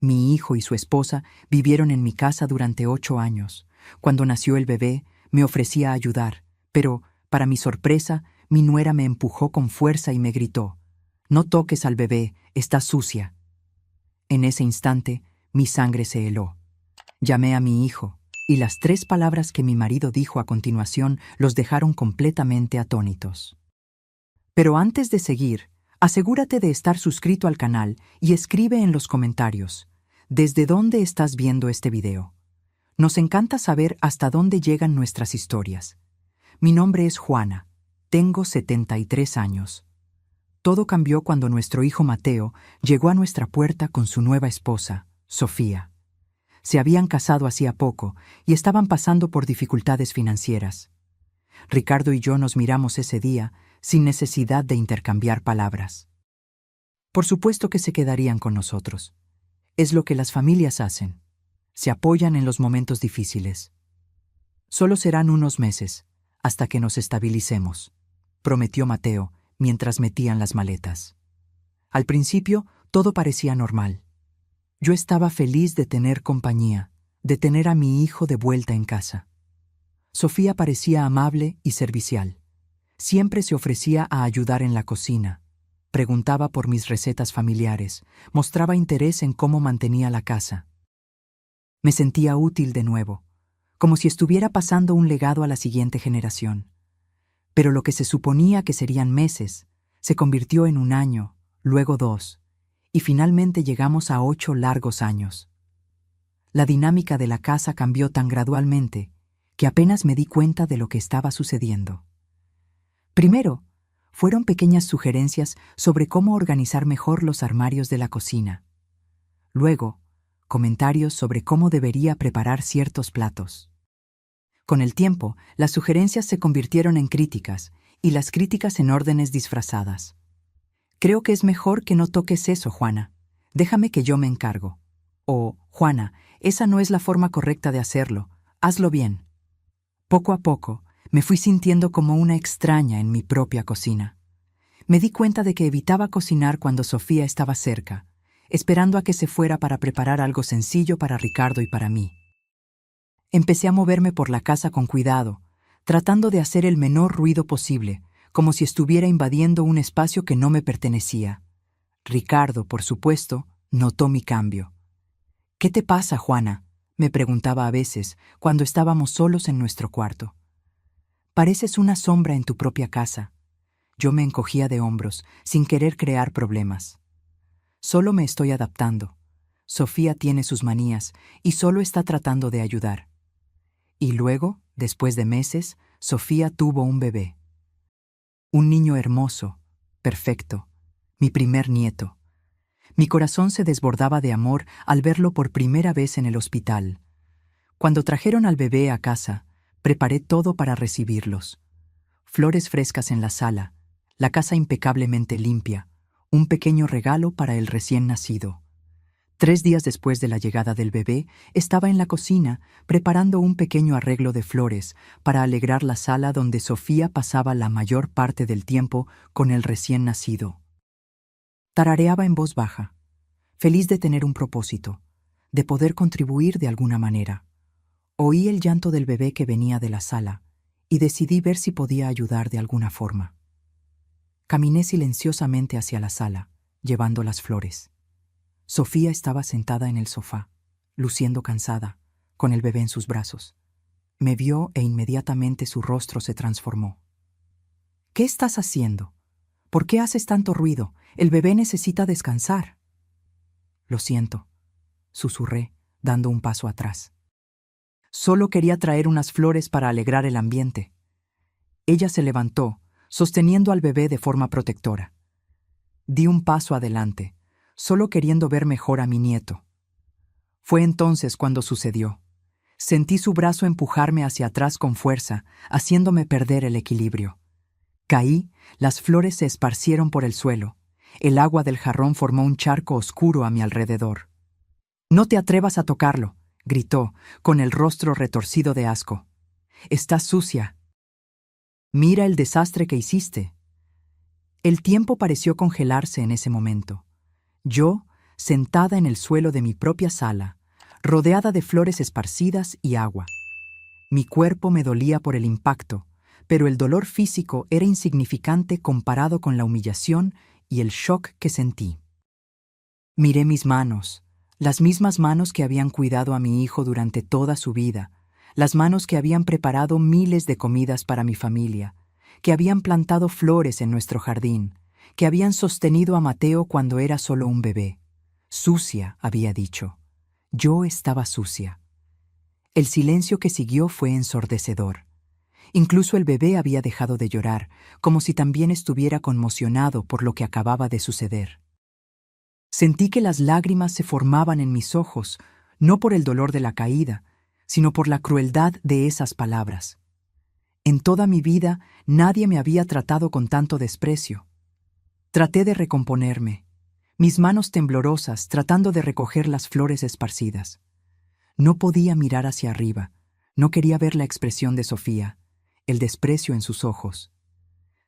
Mi hijo y su esposa vivieron en mi casa durante 8 años. Cuando nació el bebé, me ofrecía ayudar, pero, para mi sorpresa, mi nuera me empujó con fuerza y me gritó: «No toques al bebé, está sucia». En ese instante, mi sangre se heló. Llamé a mi hijo, y las 3 palabras que mi marido dijo a continuación los dejaron completamente atónitos. Pero antes de seguir, asegúrate de estar suscrito al canal y escribe en los comentarios: ¿desde dónde estás viendo este video? Nos encanta saber hasta dónde llegan nuestras historias. Mi nombre es Juana. Tengo 73 años. Todo cambió cuando nuestro hijo Mateo llegó a nuestra puerta con su nueva esposa, Sofía. Se habían casado hacía poco y estaban pasando por dificultades financieras. Ricardo y yo nos miramos ese día sin necesidad de intercambiar palabras. Por supuesto que se quedarían con nosotros. Es lo que las familias hacen. Se apoyan en los momentos difíciles. Solo serán unos meses, hasta que nos estabilicemos, prometió Mateo mientras metían las maletas. Al principio, todo parecía normal. Yo estaba feliz de tener compañía, de tener a mi hijo de vuelta en casa. Sofía parecía amable y servicial. Siempre se ofrecía a ayudar en la cocina. Preguntaba por mis recetas familiares, mostraba interés en cómo mantenía la casa. Me sentía útil de nuevo, como si estuviera pasando un legado a la siguiente generación. Pero lo que se suponía que serían meses, se convirtió en 1 año, luego 2, y finalmente llegamos a 8 largos años. La dinámica de la casa cambió tan gradualmente que apenas me di cuenta de lo que estaba sucediendo. Primero, fueron pequeñas sugerencias sobre cómo organizar mejor los armarios de la cocina. Luego, comentarios sobre cómo debería preparar ciertos platos. Con el tiempo, las sugerencias se convirtieron en críticas, y las críticas en órdenes disfrazadas. «Creo que es mejor que no toques eso, Juana. Déjame que yo me encargo». O «Juana, esa no es la forma correcta de hacerlo. Hazlo bien». Poco a poco, me fui sintiendo como una extraña en mi propia cocina. Me di cuenta de que evitaba cocinar cuando Sofía estaba cerca, esperando a que se fuera para preparar algo sencillo para Ricardo y para mí. Empecé a moverme por la casa con cuidado, tratando de hacer el menor ruido posible, como si estuviera invadiendo un espacio que no me pertenecía. Ricardo, por supuesto, notó mi cambio. «¿Qué te pasa, Juana?», me preguntaba a veces, cuando estábamos solos en nuestro cuarto. «Pareces una sombra en tu propia casa». Yo me encogía de hombros, sin querer crear problemas. «Solo me estoy adaptando. Sofía tiene sus manías y solo está tratando de ayudar». Y luego, después de meses, Sofía tuvo un bebé. Un niño hermoso, perfecto, mi primer nieto. Mi corazón se desbordaba de amor al verlo por primera vez en el hospital. Cuando trajeron al bebé a casa, preparé todo para recibirlos. Flores frescas en la sala, la casa impecablemente limpia, un pequeño regalo para el recién nacido. 3 días después de la llegada del bebé, estaba en la cocina preparando un pequeño arreglo de flores para alegrar la sala donde Sofía pasaba la mayor parte del tiempo con el recién nacido. Tarareaba en voz baja, feliz de tener un propósito, de poder contribuir de alguna manera. Oí el llanto del bebé que venía de la sala y decidí ver si podía ayudar de alguna forma. Caminé silenciosamente hacia la sala, llevando las flores. Sofía estaba sentada en el sofá, luciendo cansada, con el bebé en sus brazos. Me vio e inmediatamente su rostro se transformó. «¿Qué estás haciendo? ¿Por qué haces tanto ruido? El bebé necesita descansar». «Lo siento», susurré, dando un paso atrás. «Solo quería traer unas flores para alegrar el ambiente». Ella se levantó, sosteniendo al bebé de forma protectora. Di un paso adelante, solo queriendo ver mejor a mi nieto. Fue entonces cuando sucedió. Sentí su brazo empujarme hacia atrás con fuerza, haciéndome perder el equilibrio. Caí, las flores se esparcieron por el suelo. El agua del jarrón formó un charco oscuro a mi alrededor. «No te atrevas a tocarlo», gritó, con el rostro retorcido de asco. «Está sucia. Mira el desastre que hiciste». El tiempo pareció congelarse en ese momento. Yo, sentada en el suelo de mi propia sala, rodeada de flores esparcidas y agua. Mi cuerpo me dolía por el impacto, pero el dolor físico era insignificante comparado con la humillación y el shock que sentí. Miré mis manos, las mismas manos que habían cuidado a mi hijo durante toda su vida, las manos que habían preparado miles de comidas para mi familia, que habían plantado flores en nuestro jardín, que habían sostenido a Mateo cuando era solo un bebé. Sucia, había dicho. Yo estaba sucia. El silencio que siguió fue ensordecedor. Incluso el bebé había dejado de llorar, como si también estuviera conmocionado por lo que acababa de suceder. Sentí que las lágrimas se formaban en mis ojos, no por el dolor de la caída, sino por la crueldad de esas palabras. En toda mi vida nadie me había tratado con tanto desprecio. Traté de recomponerme, mis manos temblorosas tratando de recoger las flores esparcidas. No podía mirar hacia arriba, no quería ver la expresión de Sofía, el desprecio en sus ojos.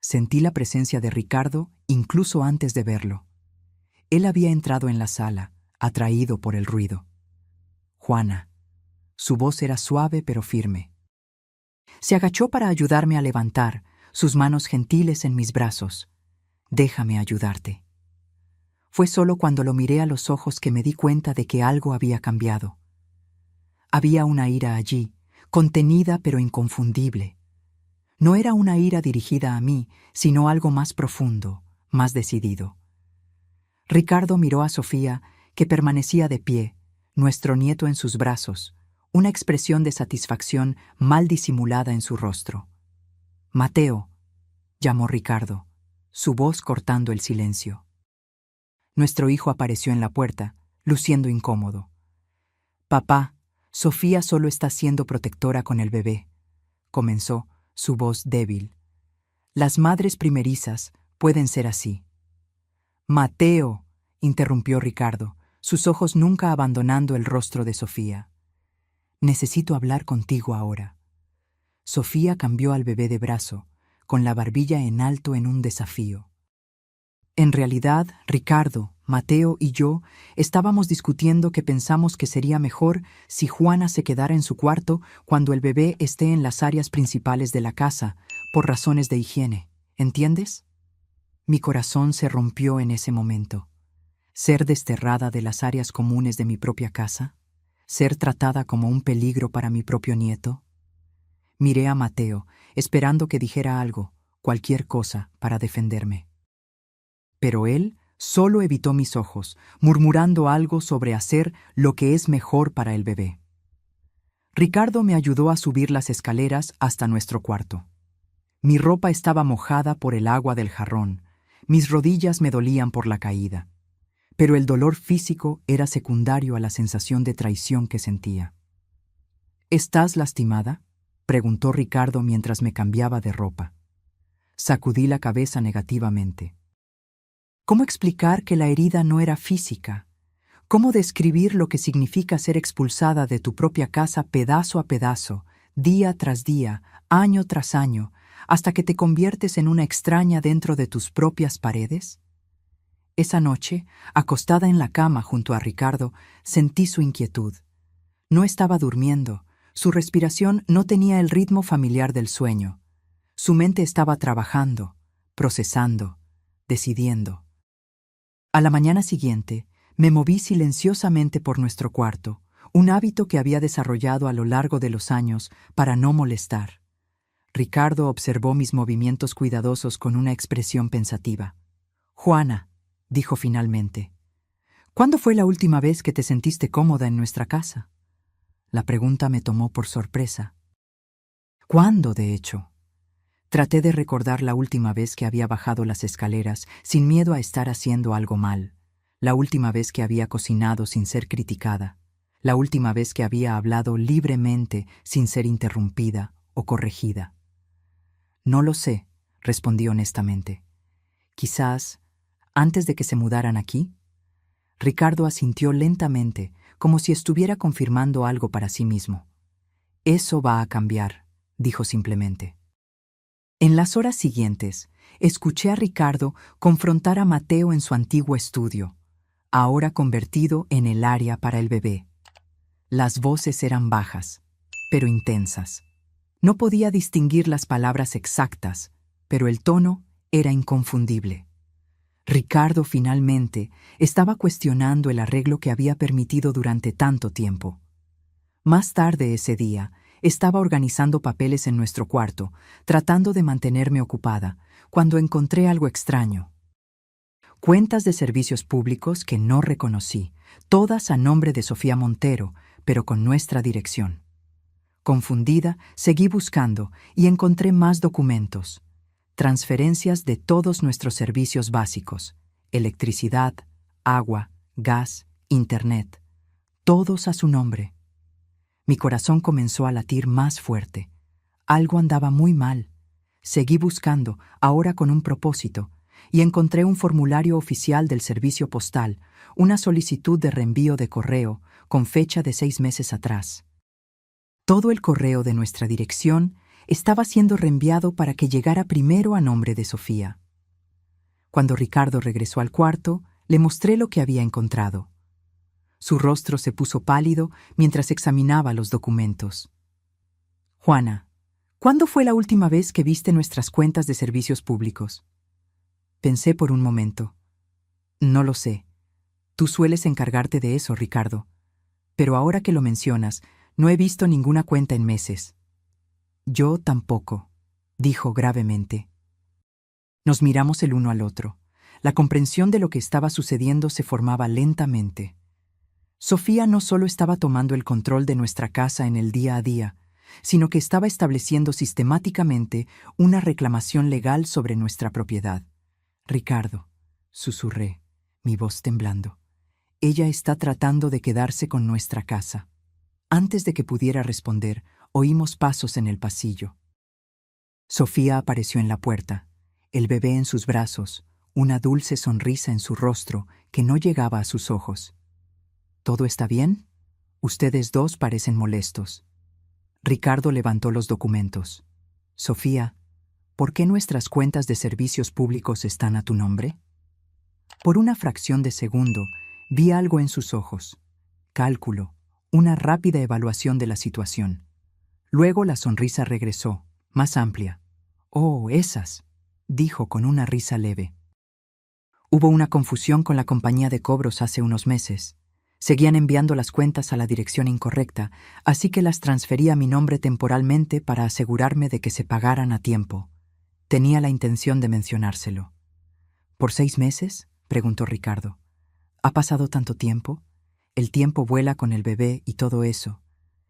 Sentí la presencia de Ricardo incluso antes de verlo. Él había entrado en la sala, atraído por el ruido. Juana. Su voz era suave pero firme. Se agachó para ayudarme a levantar, sus manos gentiles en mis brazos. Déjame ayudarte. Fue solo cuando lo miré a los ojos que me di cuenta de que algo había cambiado. Había una ira allí, contenida pero inconfundible. No era una ira dirigida a mí, sino algo más profundo, más decidido. Ricardo miró a Sofía, que permanecía de pie, nuestro nieto en sus brazos, una expresión de satisfacción mal disimulada en su rostro. «Mateo», llamó Ricardo, su voz cortando el silencio. Nuestro hijo apareció en la puerta, luciendo incómodo. «Papá, Sofía solo está siendo protectora con el bebé», comenzó, su voz débil. «Las madres primerizas pueden ser así». «Mateo», interrumpió Ricardo, sus ojos nunca abandonando el rostro de Sofía. «Necesito hablar contigo ahora». Sofía cambió al bebé de brazo, con la barbilla en alto en un desafío. En realidad, Ricardo, Mateo y yo estábamos discutiendo que pensamos que sería mejor si Juana se quedara en su cuarto cuando el bebé esté en las áreas principales de la casa, por razones de higiene. ¿Entiendes? Mi corazón se rompió en ese momento. Ser desterrada de las áreas comunes de mi propia casa, ser tratada como un peligro para mi propio nieto. Miré a Mateo, esperando que dijera algo, cualquier cosa, para defenderme. Pero él solo evitó mis ojos, murmurando algo sobre hacer lo que es mejor para el bebé. Ricardo me ayudó a subir las escaleras hasta nuestro cuarto. Mi ropa estaba mojada por el agua del jarrón, mis rodillas me dolían por la caída, pero el dolor físico era secundario a la sensación de traición que sentía. «¿Estás lastimada?», preguntó Ricardo mientras me cambiaba de ropa. Sacudí la cabeza negativamente. ¿Cómo explicar que la herida no era física? ¿Cómo describir lo que significa ser expulsada de tu propia casa pedazo a pedazo, día tras día, año tras año, hasta que te conviertes en una extraña dentro de tus propias paredes? Esa noche, acostada en la cama junto a Ricardo, sentí su inquietud. No estaba durmiendo, su respiración no tenía el ritmo familiar del sueño. Su mente estaba trabajando, procesando, decidiendo. A la mañana siguiente, me moví silenciosamente por nuestro cuarto, un hábito que había desarrollado a lo largo de los años para no molestar. Ricardo observó mis movimientos cuidadosos con una expresión pensativa. «Juana», dijo finalmente, «¿cuándo fue la última vez que te sentiste cómoda en nuestra casa?» La pregunta me tomó por sorpresa. ¿Cuándo, de hecho? Traté de recordar la última vez que había bajado las escaleras sin miedo a estar haciendo algo mal, la última vez que había cocinado sin ser criticada, la última vez que había hablado libremente sin ser interrumpida o corregida. «No lo sé», respondí honestamente. «Quizás antes de que se mudaran aquí». Ricardo asintió lentamente, como si estuviera confirmando algo para sí mismo. «Eso va a cambiar», dijo simplemente. En las horas siguientes, escuché a Ricardo confrontar a Mateo en su antiguo estudio. ahora convertido en el área para el bebé. Las voces eran bajas, pero intensas. No podía distinguir las palabras exactas, pero el tono era inconfundible. Ricardo finalmente estaba cuestionando el arreglo que había permitido durante tanto tiempo. Más tarde ese día, estaba organizando papeles en nuestro cuarto, tratando de mantenerme ocupada, cuando encontré algo extraño. Cuentas de servicios públicos que no reconocí, todas a nombre de Sofía Montero, pero con nuestra dirección. Confundida, seguí buscando y encontré más documentos. Transferencias de todos nuestros servicios básicos: electricidad, agua, gas, internet, todos a su nombre. Mi corazón comenzó a latir más fuerte. Algo andaba muy mal. Seguí buscando, ahora con un propósito, y encontré un formulario oficial del servicio postal, una solicitud de reenvío de correo, con fecha de 6 meses atrás. Todo el correo de nuestra dirección estaba siendo reenviado para que llegara primero a nombre de Sofía. Cuando Ricardo regresó al cuarto, le mostré lo que había encontrado. Su rostro se puso pálido mientras examinaba los documentos. «Juana, ¿cuándo fue la última vez que viste nuestras cuentas de servicios públicos?» Pensé por un momento. «No lo sé. Tú sueles encargarte de eso, Ricardo. Pero ahora que lo mencionas, no he visto ninguna cuenta en meses». «Yo tampoco», dijo gravemente. Nos miramos el uno al otro. La comprensión de lo que estaba sucediendo se formaba lentamente. Sofía no solo estaba tomando el control de nuestra casa en el día a día, sino que estaba estableciendo sistemáticamente una reclamación legal sobre nuestra propiedad. «Ricardo», susurré, mi voz temblando, «ella está tratando de quedarse con nuestra casa». Antes de que pudiera responder, oímos pasos en el pasillo. Sofía apareció en la puerta, el bebé en sus brazos, una dulce sonrisa en su rostro que no llegaba a sus ojos. «¿Todo está bien? Ustedes dos parecen molestos». Ricardo levantó los documentos. «Sofía, ¿por qué nuestras cuentas de servicios públicos están a tu nombre?» Por una fracción de segundo, vi algo en sus ojos. Cálculo, una rápida evaluación de la situación. Luego la sonrisa regresó, más amplia. «Oh, esas», dijo con una risa leve. «Hubo una confusión con la compañía de cobros hace unos meses. Seguían enviando las cuentas a la dirección incorrecta, así que las transferí a mi nombre temporalmente para asegurarme de que se pagaran a tiempo. Tenía la intención de mencionárselo». «¿Por 6 meses?» preguntó Ricardo. «¿Ha pasado tanto tiempo? El tiempo vuela con el bebé y todo eso.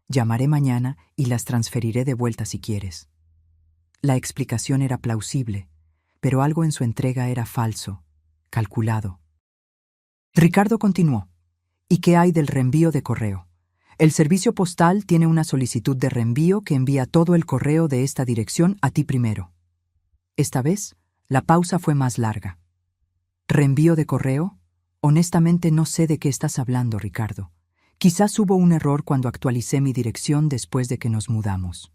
Llamaré mañana y las transferiré de vuelta si quieres». La explicación era plausible, pero algo en su entrega era falso, calculado. Ricardo continuó. «¿Y qué hay del reenvío de correo? El servicio postal tiene una solicitud de reenvío que envía todo el correo de esta dirección a ti primero». Esta vez, la pausa fue más larga. «¿Reenvío de correo? Honestamente no sé de qué estás hablando, Ricardo. Quizás hubo un error cuando actualicé mi dirección después de que nos mudamos».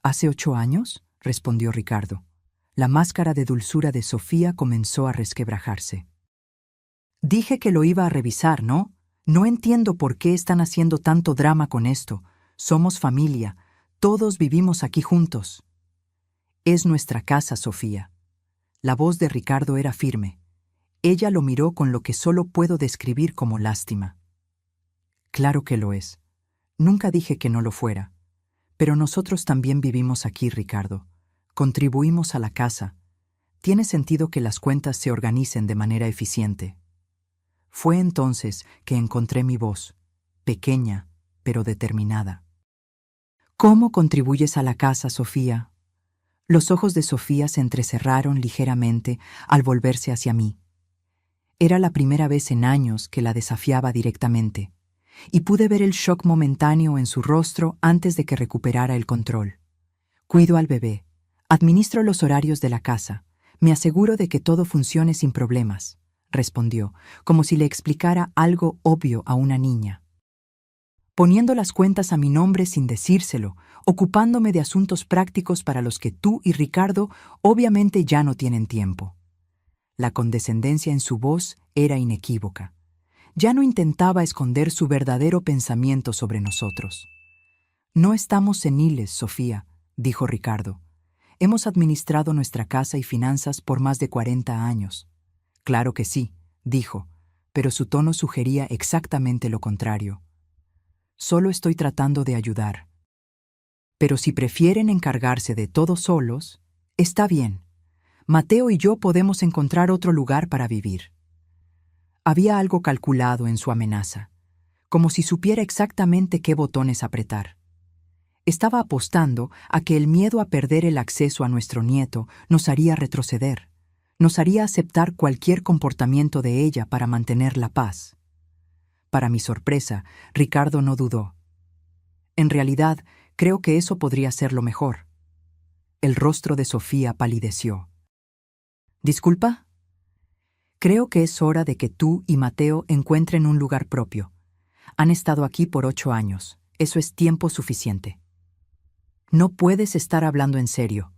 «¿Hace 8 años?» respondió Ricardo. La máscara de dulzura de Sofía comenzó a resquebrajarse. «Dije que lo iba a revisar, ¿no? No entiendo por qué están haciendo tanto drama con esto. Somos familia. Todos vivimos aquí juntos». «Es nuestra casa, Sofía». La voz de Ricardo era firme. Ella lo miró con lo que solo puedo describir como lástima. «Claro que lo es. Nunca dije que no lo fuera. Pero nosotros también vivimos aquí, Ricardo. Contribuimos a la casa. Tiene sentido que las cuentas se organicen de manera eficiente». Fue entonces que encontré mi voz, pequeña, pero determinada. «¿Cómo contribuyes a la casa, Sofía?» Los ojos de Sofía se entrecerraron ligeramente al volverse hacia mí. Era la primera vez en años que la desafiaba directamente, y pude ver el shock momentáneo en su rostro antes de que recuperara el control. «Cuido al bebé, administro los horarios de la casa, me aseguro de que todo funcione sin problemas», respondió, como si le explicara algo obvio a una niña. «Poniendo las cuentas a mi nombre sin decírselo, ocupándome de asuntos prácticos para los que tú y Ricardo obviamente ya no tienen tiempo». La condescendencia en su voz era inequívoca. Ya no intentaba esconder su verdadero pensamiento sobre nosotros. No estamos seniles, Sofía, dijo Ricardo. Hemos administrado nuestra casa y finanzas por más de 40 años. Claro que sí, dijo, pero su tono sugería exactamente lo contrario. Solo estoy tratando de ayudar. Pero si prefieren encargarse de todo solos, está bien. Mateo y yo podemos encontrar otro lugar para vivir. Había algo calculado en su amenaza, como si supiera exactamente qué botones apretar. Estaba apostando a que el miedo a perder el acceso a nuestro nieto nos haría retroceder, nos haría aceptar cualquier comportamiento de ella para mantener la paz. Para mi sorpresa, Ricardo no dudó. En realidad, creo que eso podría ser lo mejor. El rostro de Sofía palideció. ¿Disculpa? Creo que es hora de que tú y Mateo encuentren un lugar propio. Han estado aquí por 8 años. Eso es tiempo suficiente. No puedes estar hablando en serio.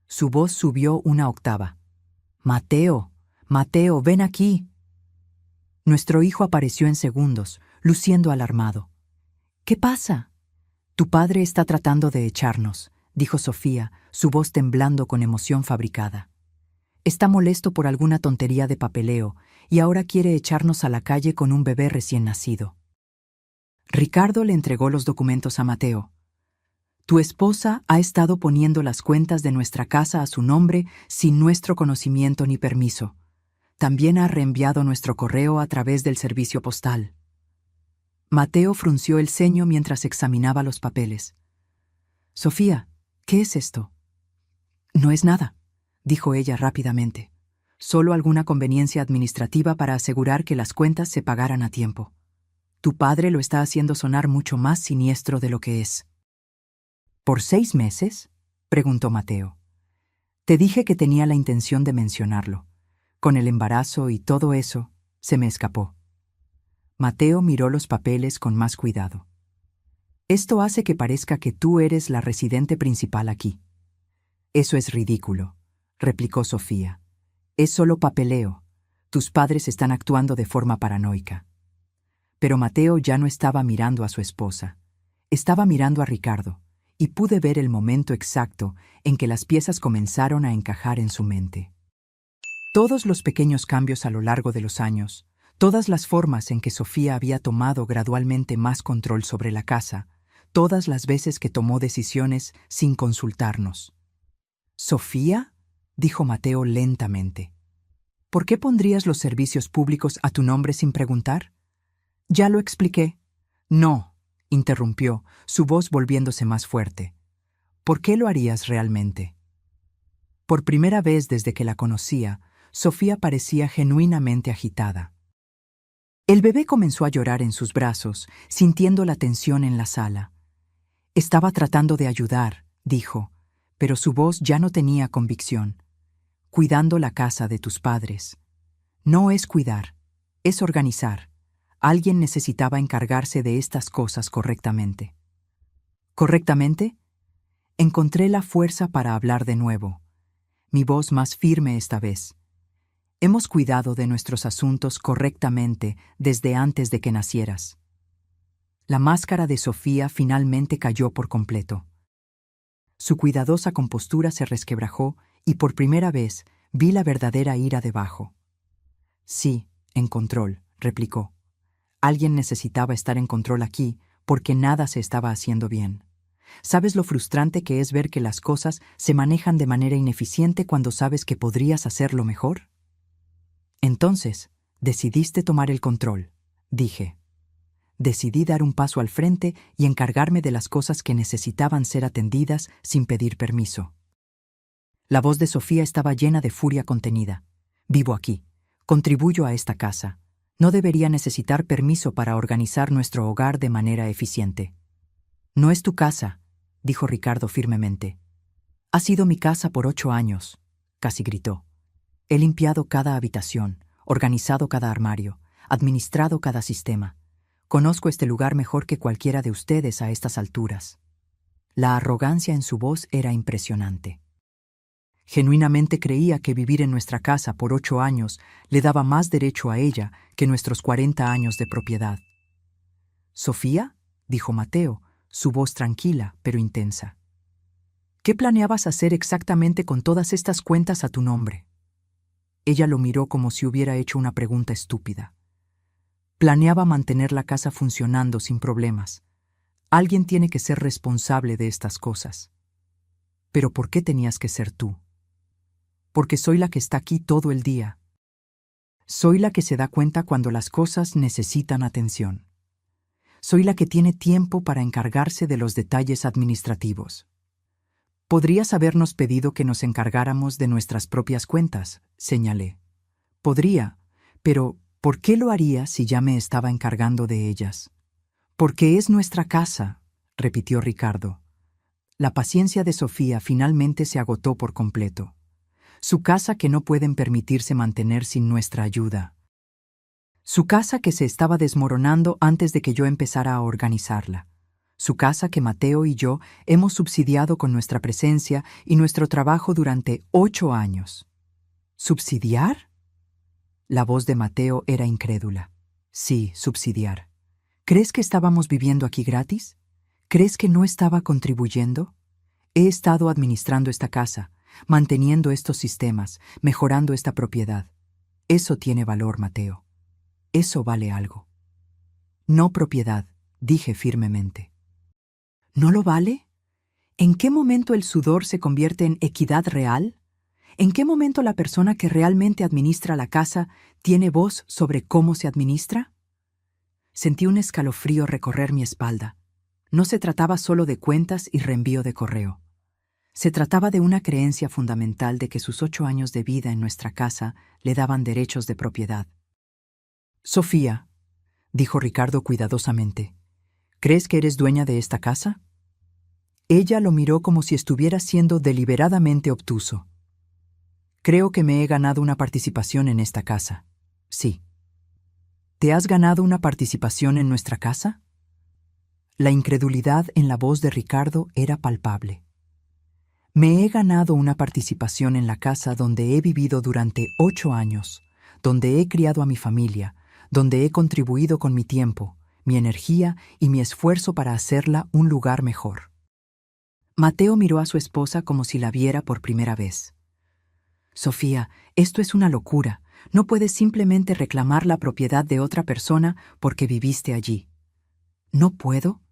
Su voz subió una octava. Mateo, Mateo, ven aquí. Nuestro hijo apareció en segundos, luciendo alarmado. ¿Qué pasa? Tu padre está tratando de echarnos, dijo Sofía, su voz temblando con emoción fabricada. Está molesto por alguna tontería de papeleo y ahora quiere echarnos a la calle con un bebé recién nacido. Ricardo le entregó los documentos a Mateo. Tu esposa ha estado poniendo las cuentas de nuestra casa a su nombre sin nuestro conocimiento ni permiso. También ha reenviado nuestro correo a través del servicio postal. Mateo frunció el ceño mientras examinaba los papeles. Sofía, ¿qué es esto? No es nada, dijo ella rápidamente. Solo alguna conveniencia administrativa para asegurar que las cuentas se pagaran a tiempo. Tu padre lo está haciendo sonar mucho más siniestro de lo que es. ¿Por 6 meses? Preguntó Mateo. Te dije que tenía la intención de mencionarlo. Con el embarazo y todo eso, se me escapó. Mateo miró los papeles con más cuidado. Esto hace que parezca que tú eres la residente principal aquí. Eso es ridículo, replicó Sofía. Es solo papeleo. Tus padres están actuando de forma paranoica. Pero Mateo ya no estaba mirando a su esposa. Estaba mirando a Ricardo, y pude ver el momento exacto en que las piezas comenzaron a encajar en su mente. Todos los pequeños cambios a lo largo de los años, todas las formas en que Sofía había tomado gradualmente más control sobre la casa, todas las veces que tomó decisiones sin consultarnos. ¿Sofía? Dijo Mateo lentamente. ¿Por qué pondrías los servicios públicos a tu nombre sin preguntar? Ya lo expliqué. No, interrumpió, su voz volviéndose más fuerte. ¿Por qué lo harías realmente? Por primera vez desde que la conocía, Sofía parecía genuinamente agitada. El bebé comenzó a llorar en sus brazos, sintiendo la tensión en la sala. Estaba tratando de ayudar, dijo, pero su voz ya no tenía convicción. Cuidando la casa de tus padres. No es cuidar, es organizar. Alguien necesitaba encargarse de estas cosas correctamente. ¿Correctamente? Encontré la fuerza para hablar de nuevo. Mi voz más firme esta vez. Hemos cuidado de nuestros asuntos correctamente desde antes de que nacieras. La máscara de Sofía finalmente cayó por completo. Su cuidadosa compostura se resquebrajó y por primera vez vi la verdadera ira debajo. Sí, en control, replicó. Alguien necesitaba estar en control aquí porque nada se estaba haciendo bien. ¿Sabes lo frustrante que es ver que las cosas se manejan de manera ineficiente cuando sabes que podrías hacerlo mejor? Entonces, decidiste tomar el control, dije. Decidí dar un paso al frente y encargarme de las cosas que necesitaban ser atendidas sin pedir permiso. La voz de Sofía estaba llena de furia contenida. Vivo aquí. Contribuyo a esta casa. No debería necesitar permiso para organizar nuestro hogar de manera eficiente. No es tu casa, dijo Ricardo firmemente. Ha sido mi casa por 8 años, casi gritó. He limpiado cada habitación, organizado cada armario, administrado cada sistema. Conozco este lugar mejor que cualquiera de ustedes a estas alturas. La arrogancia en su voz era impresionante. Genuinamente creía que vivir en nuestra casa por 8 años le daba más derecho a ella que nuestros 40 años de propiedad. «¿Sofía?», dijo Mateo, su voz tranquila pero intensa. «¿Qué planeabas hacer exactamente con todas estas cuentas a tu nombre?». Ella lo miró como si hubiera hecho una pregunta estúpida. Planeaba mantener la casa funcionando sin problemas. Alguien tiene que ser responsable de estas cosas. ¿Pero por qué tenías que ser tú? Porque soy la que está aquí todo el día. Soy la que se da cuenta cuando las cosas necesitan atención. Soy la que tiene tiempo para encargarse de los detalles administrativos. Podrías habernos pedido que nos encargáramos de nuestras propias cuentas, señalé. Podría, pero ¿por qué lo haría si ya me estaba encargando de ellas? Porque es nuestra casa, repitió Ricardo. La paciencia de Sofía finalmente se agotó por completo. Su casa que no pueden permitirse mantener sin nuestra ayuda. Su casa que se estaba desmoronando antes de que yo empezara a organizarla. Su casa que Mateo y yo hemos subsidiado con nuestra presencia y nuestro trabajo durante 8 años. ¿Subsidiar? La voz de Mateo era incrédula. Sí, subsidiar. ¿Crees que estábamos viviendo aquí gratis? ¿Crees que no estaba contribuyendo? He estado administrando esta casa, manteniendo estos sistemas, mejorando esta propiedad. Eso tiene valor, Mateo. Eso vale algo. No propiedad, dije firmemente. ¿No lo vale? ¿En qué momento el sudor se convierte en equidad real? ¿En qué momento la persona que realmente administra la casa tiene voz sobre cómo se administra? Sentí un escalofrío recorrer mi espalda. No se trataba solo de cuentas y reenvío de correo. Se trataba de una creencia fundamental de que sus 8 años de vida en nuestra casa le daban derechos de propiedad. «Sofía», dijo Ricardo cuidadosamente, «¿crees que eres dueña de esta casa?». Ella lo miró como si estuviera siendo deliberadamente obtuso. «Creo que me he ganado una participación en esta casa. Sí». «¿Te has ganado una participación en nuestra casa?». La incredulidad en la voz de Ricardo era palpable. «Me he ganado una participación en la casa donde he vivido durante 8 años, donde he criado a mi familia, donde he contribuido con mi tiempo, mi energía y mi esfuerzo para hacerla un lugar mejor». Mateo miró a su esposa como si la viera por primera vez. «Sofía, esto es una locura. No puedes simplemente reclamar la propiedad de otra persona porque viviste allí». «¿No puedo?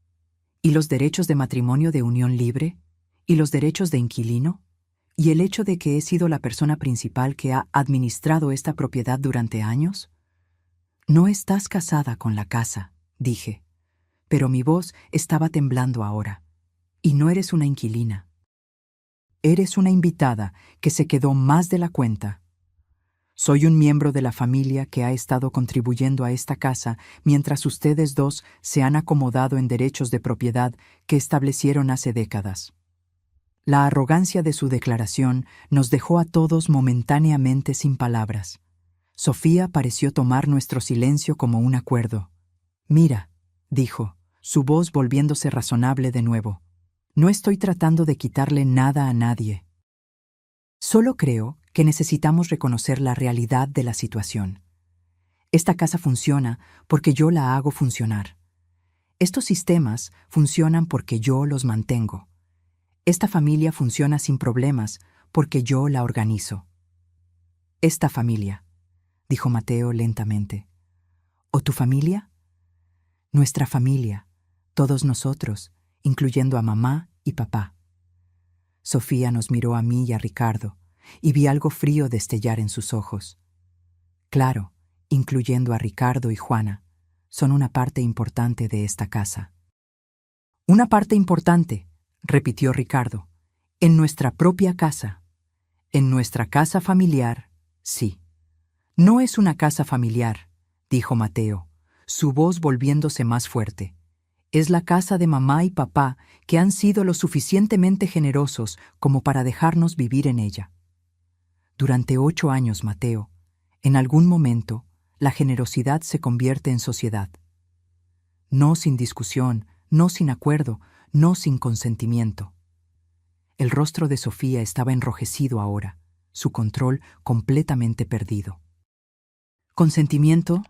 ¿Y los derechos de matrimonio de unión libre? ¿Y los derechos de inquilino? ¿Y el hecho de que he sido la persona principal que ha administrado esta propiedad durante años?». «No estás casada con la casa», dije, pero mi voz estaba temblando ahora. «Y no eres una inquilina. Eres una invitada que se quedó más de la cuenta. Soy un miembro de la familia que ha estado contribuyendo a esta casa mientras ustedes dos se han acomodado en derechos de propiedad que establecieron hace décadas». La arrogancia de su declaración nos dejó a todos momentáneamente sin palabras. Sofía pareció tomar nuestro silencio como un acuerdo. «Mira», dijo, su voz volviéndose razonable de nuevo, «no estoy tratando de quitarle nada a nadie. Solo creo que necesitamos reconocer la realidad de la situación. Esta casa funciona porque yo la hago funcionar. Estos sistemas funcionan porque yo los mantengo. Esta familia funciona sin problemas porque yo la organizo». «Esta familia», dijo Mateo lentamente. «¿O tu familia?». «Nuestra familia, todos nosotros, incluyendo a mamá y papá». Sofía nos miró a mí y a Ricardo, y vi algo frío destellar en sus ojos. «Claro, incluyendo a Ricardo y Juana, son una parte importante de esta casa». «Una parte importante», repitió Ricardo, «en nuestra propia casa. En nuestra casa familiar, sí». «No es una casa familiar», dijo Mateo, su voz volviéndose más fuerte. «Es la casa de mamá y papá que han sido lo suficientemente generosos como para dejarnos vivir en ella. Durante 8 años, Mateo, en algún momento, la generosidad se convierte en sociedad. No sin discusión, no sin acuerdo, no sin consentimiento. El rostro de Sofía estaba enrojecido ahora, su control completamente perdido. ¿Consentimiento?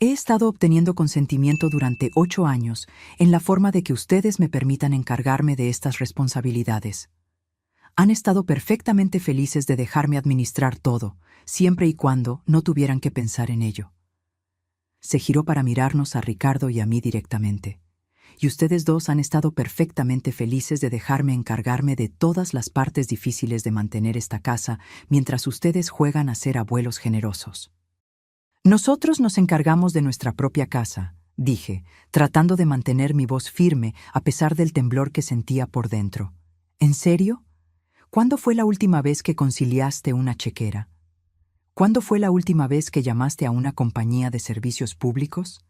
He estado obteniendo consentimiento durante 8 años en la forma de que ustedes me permitan encargarme de estas responsabilidades. Han estado perfectamente felices de dejarme administrar todo, siempre y cuando no tuvieran que pensar en ello. Se giró para mirarnos a Ricardo y a mí directamente. Y ustedes dos han estado perfectamente felices de dejarme encargarme de todas las partes difíciles de mantener esta casa mientras ustedes juegan a ser abuelos generosos. Nosotros nos encargamos de nuestra propia casa, dije, tratando de mantener mi voz firme a pesar del temblor que sentía por dentro. ¿En serio? ¿Cuándo fue la última vez que conciliaste una chequera? ¿Cuándo fue la última vez que llamaste a una compañía de servicios públicos?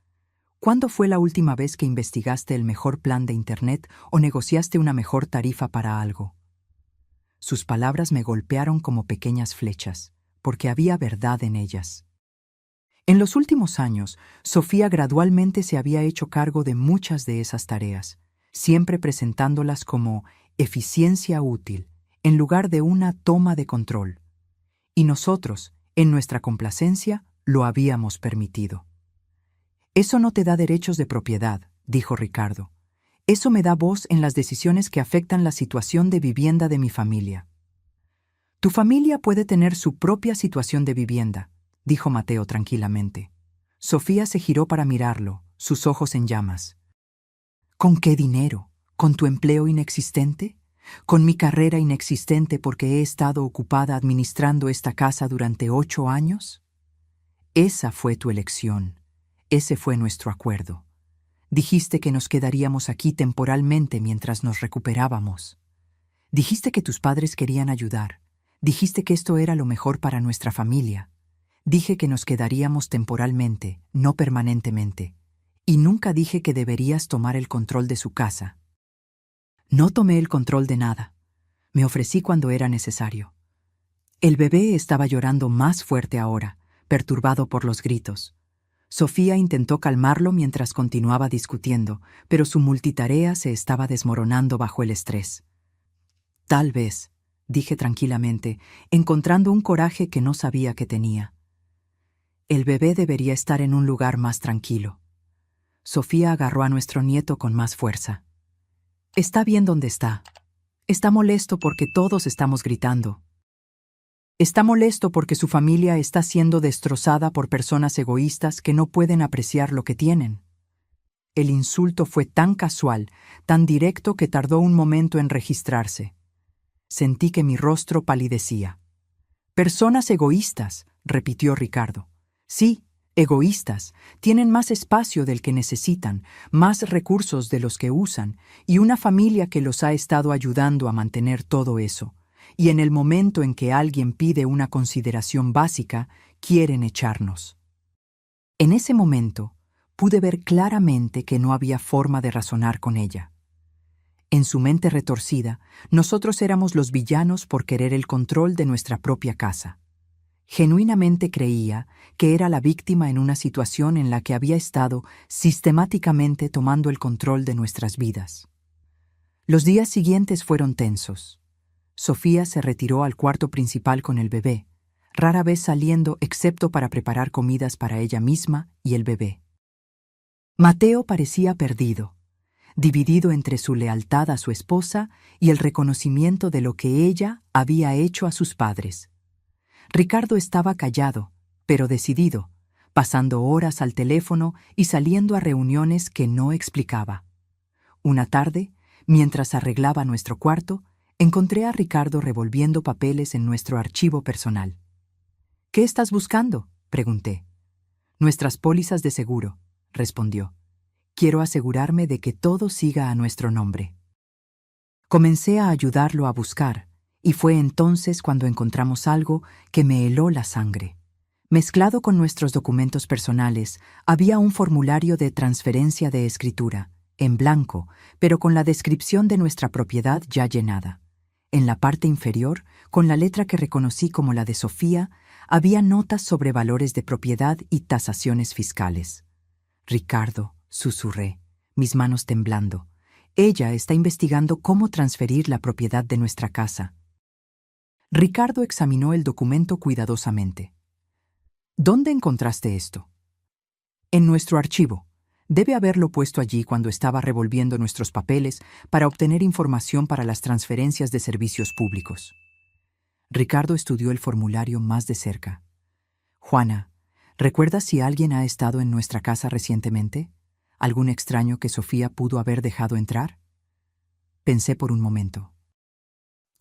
¿Cuándo fue la última vez que investigaste el mejor plan de Internet o negociaste una mejor tarifa para algo? Sus palabras me golpearon como pequeñas flechas, porque había verdad en ellas. En los últimos años, Sofía gradualmente se había hecho cargo de muchas de esas tareas, siempre presentándolas como eficiencia útil, en lugar de una toma de control. Y nosotros, en nuestra complacencia, lo habíamos permitido. Eso no te da derechos de propiedad, dijo Ricardo. Eso me da voz en las decisiones que afectan la situación de vivienda de mi familia. Tu familia puede tener su propia situación de vivienda, dijo Mateo tranquilamente. Sofía se giró para mirarlo, sus ojos en llamas. ¿Con qué dinero? ¿Con tu empleo inexistente? ¿Con mi carrera inexistente porque he estado ocupada administrando esta casa durante 8 años? Esa fue tu elección. Ese fue nuestro acuerdo. Dijiste que nos quedaríamos aquí temporalmente mientras nos recuperábamos. Dijiste que tus padres querían ayudar. Dijiste que esto era lo mejor para nuestra familia. Dije que nos quedaríamos temporalmente, no permanentemente. Y nunca dije que deberías tomar el control de su casa. No tomé el control de nada. Me ofrecí cuando era necesario. El bebé estaba llorando más fuerte ahora, perturbado por los gritos. Sofía intentó calmarlo mientras continuaba discutiendo, pero su multitarea se estaba desmoronando bajo el estrés. Tal vez, dije tranquilamente, encontrando un coraje que no sabía que tenía. El bebé debería estar en un lugar más tranquilo. Sofía agarró a nuestro nieto con más fuerza. Está bien donde está. Está molesto porque todos estamos gritando. Está molesto porque su familia está siendo destrozada por personas egoístas que no pueden apreciar lo que tienen. El insulto fue tan casual, tan directo que tardó un momento en registrarse. Sentí que mi rostro palidecía. Personas egoístas, repitió Ricardo. Sí, egoístas, tienen más espacio del que necesitan, más recursos de los que usan, y una familia que los ha estado ayudando a mantener todo eso. Y en el momento en que alguien pide una consideración básica, quieren echarnos. En ese momento, pude ver claramente que no había forma de razonar con ella. En su mente retorcida, nosotros éramos los villanos por querer el control de nuestra propia casa. Genuinamente creía que era la víctima en una situación en la que había estado sistemáticamente tomando el control de nuestras vidas. Los días siguientes fueron tensos. Sofía se retiró al cuarto principal con el bebé, rara vez saliendo excepto para preparar comidas para ella misma y el bebé. Mateo parecía perdido, dividido entre su lealtad a su esposa y el reconocimiento de lo que ella había hecho a sus padres. Ricardo estaba callado, pero decidido, pasando horas al teléfono y saliendo a reuniones que no explicaba. Una tarde, mientras arreglaba nuestro cuarto, encontré a Ricardo revolviendo papeles en nuestro archivo personal. ¿Qué estás buscando?, pregunté. Nuestras pólizas de seguro, respondió. Quiero asegurarme de que todo siga a nuestro nombre. Comencé a ayudarlo a buscar, y fue entonces cuando encontramos algo que me heló la sangre. Mezclado con nuestros documentos personales, había un formulario de transferencia de escritura, en blanco, pero con la descripción de nuestra propiedad ya llenada. En la parte inferior, con la letra que reconocí como la de Sofía, había notas sobre valores de propiedad y tasaciones fiscales. Ricardo, susurré, mis manos temblando, Ella está investigando cómo transferir la propiedad de nuestra casa. Ricardo examinó el documento cuidadosamente. ¿Dónde encontraste esto? En nuestro archivo. Debe haberlo puesto allí cuando estaba revolviendo nuestros papeles para obtener información para las transferencias de servicios públicos. Ricardo estudió el formulario más de cerca. Juana, ¿recuerdas si alguien ha estado en nuestra casa recientemente? ¿Algún extraño que Sofía pudo haber dejado entrar? Pensé por un momento.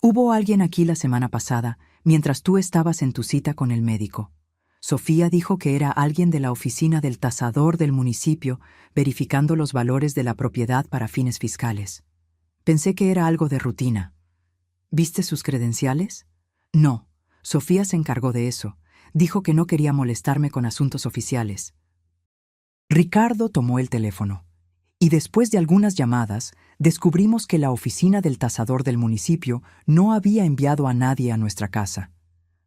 Hubo alguien aquí la semana pasada, mientras tú estabas en tu cita con el médico. Sofía dijo que era alguien de la oficina del tasador del municipio, verificando los valores de la propiedad para fines fiscales. Pensé que era algo de rutina. ¿Viste sus credenciales? No, Sofía se encargó de eso. Dijo que no quería molestarme con asuntos oficiales. Ricardo tomó el teléfono, y después de algunas llamadas, descubrimos que la oficina del tasador del municipio no había enviado a nadie a nuestra casa.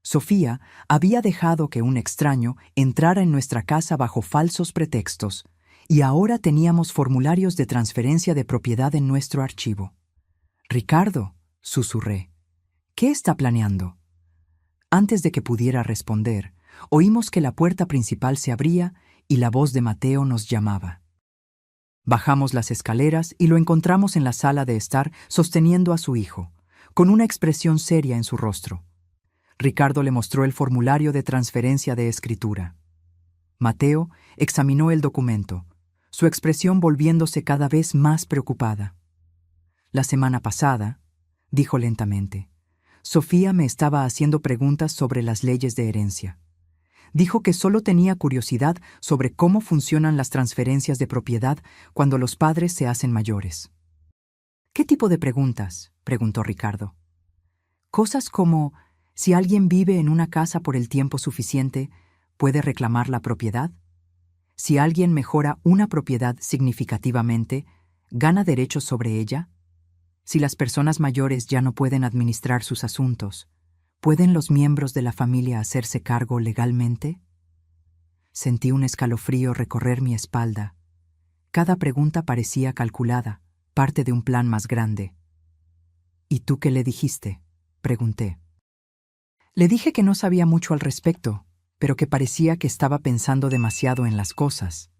Sofía había dejado que un extraño entrara en nuestra casa bajo falsos pretextos, y ahora teníamos formularios de transferencia de propiedad en nuestro archivo. Ricardo, susurré, ¿qué está planeando? Antes de que pudiera responder, oímos que la puerta principal se abría y la voz de Mateo nos llamaba. Bajamos las escaleras y lo encontramos en la sala de estar sosteniendo a su hijo, con una expresión seria en su rostro. Ricardo le mostró el formulario de transferencia de escritura. Mateo examinó el documento, su expresión volviéndose cada vez más preocupada. La semana pasada, dijo lentamente, Sofía me estaba haciendo preguntas sobre las leyes de herencia. Dijo que solo tenía curiosidad sobre cómo funcionan las transferencias de propiedad cuando los padres se hacen mayores. ¿Qué tipo de preguntas?, preguntó Ricardo. Cosas como, si alguien vive en una casa por el tiempo suficiente, ¿puede reclamar la propiedad? Si alguien mejora una propiedad significativamente, ¿gana derechos sobre ella? Si las personas mayores ya no pueden administrar sus asuntos, ¿pueden los miembros de la familia hacerse cargo legalmente? Sentí un escalofrío recorrer mi espalda. Cada pregunta parecía calculada, parte de un plan más grande. ¿Y tú qué le dijiste?, pregunté. Le dije que no sabía mucho al respecto, pero que parecía que estaba pensando demasiado en las cosas.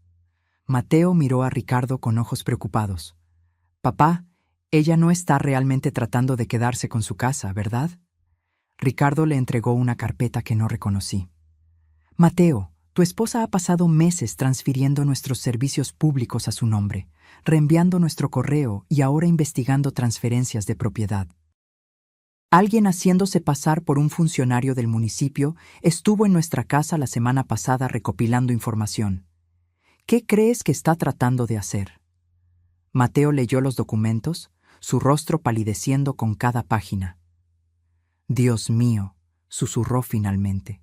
Mateo miró a Ricardo con ojos preocupados. «Papá, ella no está realmente tratando de quedarse con su casa, ¿verdad?» Ricardo le entregó una carpeta que no reconocí. «Mateo, tu esposa ha pasado meses transfiriendo nuestros servicios públicos a su nombre, reenviando nuestro correo y ahora investigando transferencias de propiedad. Alguien haciéndose pasar por un funcionario del municipio estuvo en nuestra casa la semana pasada recopilando información. ¿Qué crees que está tratando de hacer?» Mateo leyó los documentos, su rostro palideciendo con cada página. «Dios mío», susurró finalmente.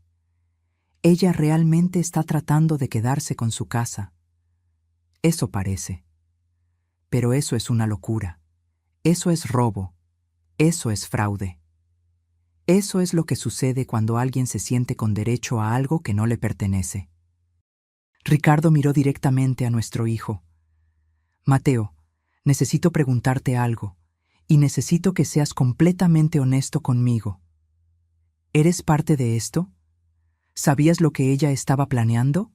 «Ella realmente está tratando de quedarse con su casa. Eso parece. Pero eso es una locura. Eso es robo. Eso es fraude. Eso es lo que sucede cuando alguien se siente con derecho a algo que no le pertenece». Ricardo miró directamente a nuestro hijo. «Mateo, necesito preguntarte algo, y necesito que seas completamente honesto conmigo. ¿Eres parte de esto? ¿Sabías lo que ella estaba planeando?»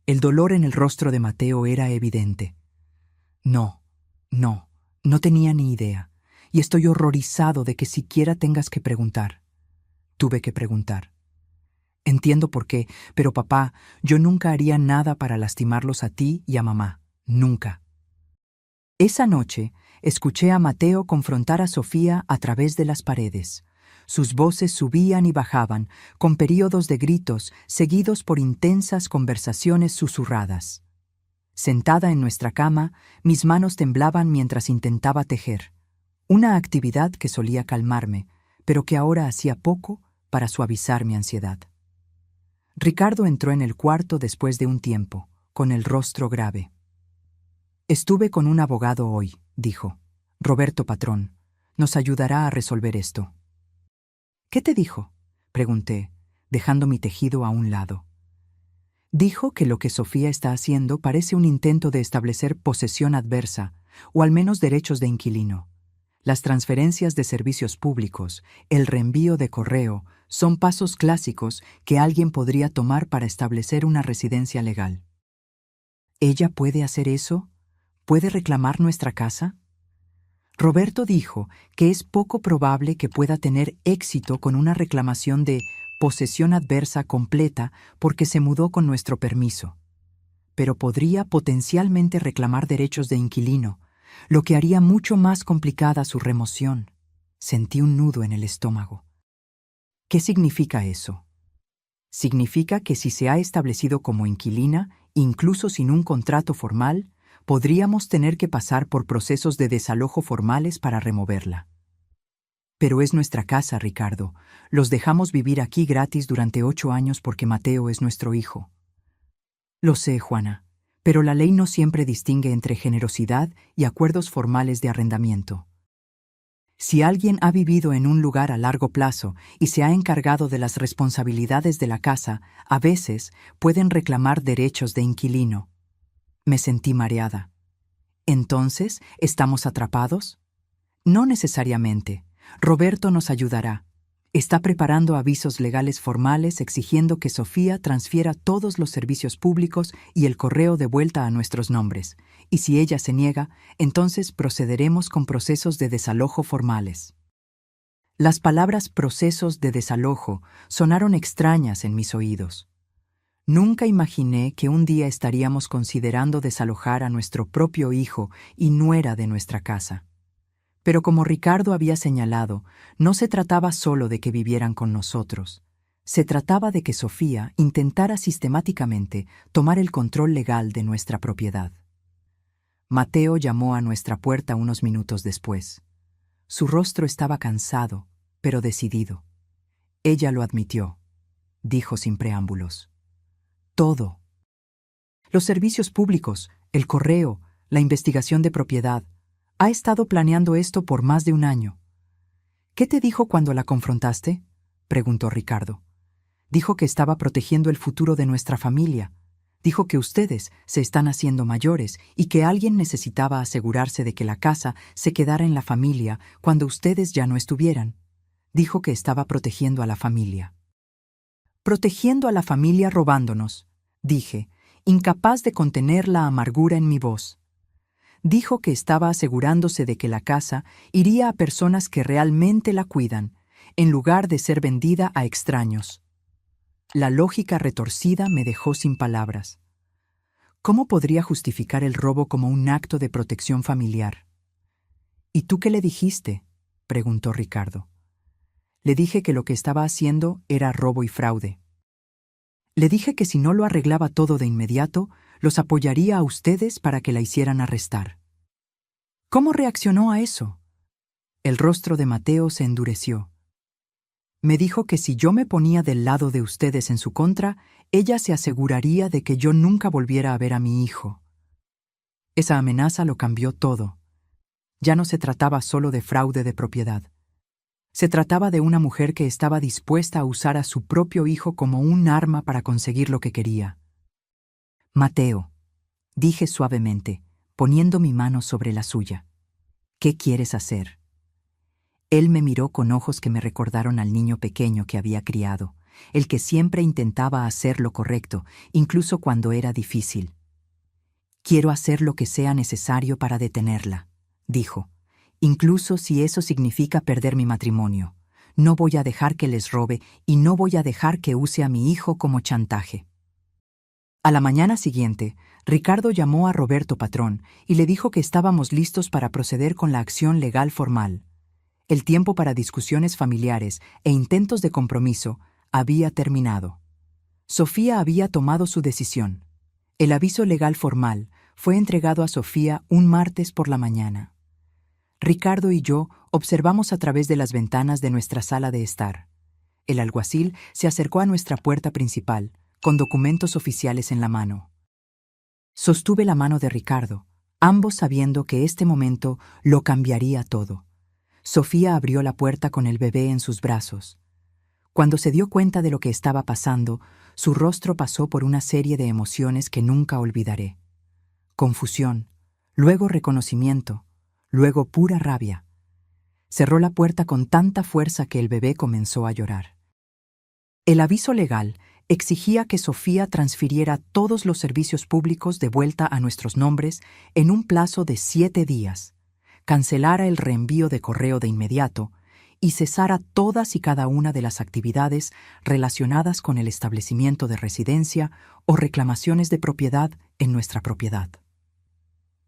El dolor en el rostro de Mateo era evidente. No tenía ni idea, y estoy horrorizado de que siquiera tengas que preguntar. Tuve que preguntar. Entiendo por qué, pero papá, yo nunca haría nada para lastimarlos a ti y a mamá. Nunca. Esa noche, escuché a Mateo confrontar a Sofía a través de las paredes. Sus voces subían y bajaban, con períodos de gritos seguidos por intensas conversaciones susurradas. Sentada en nuestra cama, mis manos temblaban mientras intentaba tejer, una actividad que solía calmarme, pero que ahora hacía poco para suavizar mi ansiedad. Ricardo entró en el cuarto después de un tiempo, con el rostro grave. «Estuve con un abogado hoy», dijo. «Roberto Patrón. Nos ayudará a resolver esto». «¿Qué te dijo?», pregunté, dejando mi tejido a un lado. «Dijo que lo que Sofía está haciendo parece un intento de establecer posesión adversa, o al menos derechos de inquilino. Las transferencias de servicios públicos, el reenvío de correo, son pasos clásicos que alguien podría tomar para establecer una residencia legal. ¿Ella puede hacer eso? ¿Puede reclamar nuestra casa? Roberto dijo que es poco probable que pueda tener éxito con una reclamación de posesión adversa completa porque se mudó con nuestro permiso. Pero podría potencialmente reclamar derechos de inquilino, lo que haría mucho más complicada su remoción. Sentí un nudo en el estómago. ¿Qué significa eso? Significa que si se ha establecido como inquilina, incluso sin un contrato formal, podríamos tener que pasar por procesos de desalojo formales para removerla. Pero es nuestra casa, Ricardo. Los dejamos vivir aquí gratis durante 8 años porque Mateo es nuestro hijo. Lo sé, Juana, pero la ley no siempre distingue entre generosidad y acuerdos formales de arrendamiento. Si alguien ha vivido en un lugar a largo plazo y se ha encargado de las responsabilidades de la casa, a veces pueden reclamar derechos de inquilino. Me sentí mareada. ¿Entonces, estamos atrapados? No necesariamente. Roberto nos ayudará. Está preparando avisos legales formales exigiendo que Sofía transfiera todos los servicios públicos y el correo de vuelta a nuestros nombres. Y si ella se niega, entonces procederemos con procesos de desalojo formales. Las palabras procesos de desalojo sonaron extrañas en mis oídos. Nunca imaginé que un día estaríamos considerando desalojar a nuestro propio hijo y nuera de nuestra casa. Pero como Ricardo había señalado, no se trataba solo de que vivieran con nosotros. Se trataba de que Sofía intentara sistemáticamente tomar el control legal de nuestra propiedad. Mateo llamó a nuestra puerta unos minutos después. Su rostro estaba cansado, pero decidido. Ella lo admitió. Dijo sin preámbulos. Todo. Los servicios públicos, el correo, la investigación de propiedad. Ha estado planeando esto por más de un año. ¿Qué te dijo cuando la confrontaste?, preguntó Ricardo. Dijo que estaba protegiendo el futuro de nuestra familia. Dijo que ustedes se están haciendo mayores y que alguien necesitaba asegurarse de que la casa se quedara en la familia cuando ustedes ya no estuvieran. Dijo que estaba protegiendo a la familia. Protegiendo a la familia robándonos, dije, incapaz de contener la amargura en mi voz. Dijo que estaba asegurándose de que la casa iría a personas que realmente la cuidan, en lugar de ser vendida a extraños. La lógica retorcida me dejó sin palabras. ¿Cómo podría justificar el robo como un acto de protección familiar? ¿Y tú qué le dijiste?, preguntó Ricardo. Le dije que lo que estaba haciendo era robo y fraude. Le dije que si no lo arreglaba todo de inmediato, los apoyaría a ustedes para que la hicieran arrestar. ¿Cómo reaccionó a eso? El rostro de Mateo se endureció. Me dijo que si yo me ponía del lado de ustedes en su contra, ella se aseguraría de que yo nunca volviera a ver a mi hijo. Esa amenaza lo cambió todo. Ya no se trataba solo de fraude de propiedad. Se trataba de una mujer que estaba dispuesta a usar a su propio hijo como un arma para conseguir lo que quería. Mateo, dije suavemente, poniendo mi mano sobre la suya. ¿Qué quieres hacer? Él me miró con ojos que me recordaron al niño pequeño que había criado, el que siempre intentaba hacer lo correcto, incluso cuando era difícil. Quiero hacer lo que sea necesario para detenerla, dijo, incluso si eso significa perder mi matrimonio. No voy a dejar que les robe y no voy a dejar que use a mi hijo como chantaje. A la mañana siguiente, Ricardo llamó a Roberto Patrón y le dijo que estábamos listos para proceder con la acción legal formal. El tiempo para discusiones familiares e intentos de compromiso había terminado. Sofía había tomado su decisión. El aviso legal formal fue entregado a Sofía un martes por la mañana. Ricardo y yo observamos a través de las ventanas de nuestra sala de estar. El alguacil se acercó a nuestra puerta principal, con documentos oficiales en la mano. Sostuve la mano de Ricardo, ambos sabiendo que este momento lo cambiaría todo. Sofía abrió la puerta con el bebé en sus brazos. Cuando se dio cuenta de lo que estaba pasando, su rostro pasó por una serie de emociones que nunca olvidaré. Confusión, luego reconocimiento, luego pura rabia. Cerró la puerta con tanta fuerza que el bebé comenzó a llorar. El aviso legal exigía que Sofía transfiriera todos los servicios públicos de vuelta a nuestros nombres en un plazo de 7 días, cancelara el reenvío de correo de inmediato y cesara todas y cada una de las actividades relacionadas con el establecimiento de residencia o reclamaciones de propiedad en nuestra propiedad.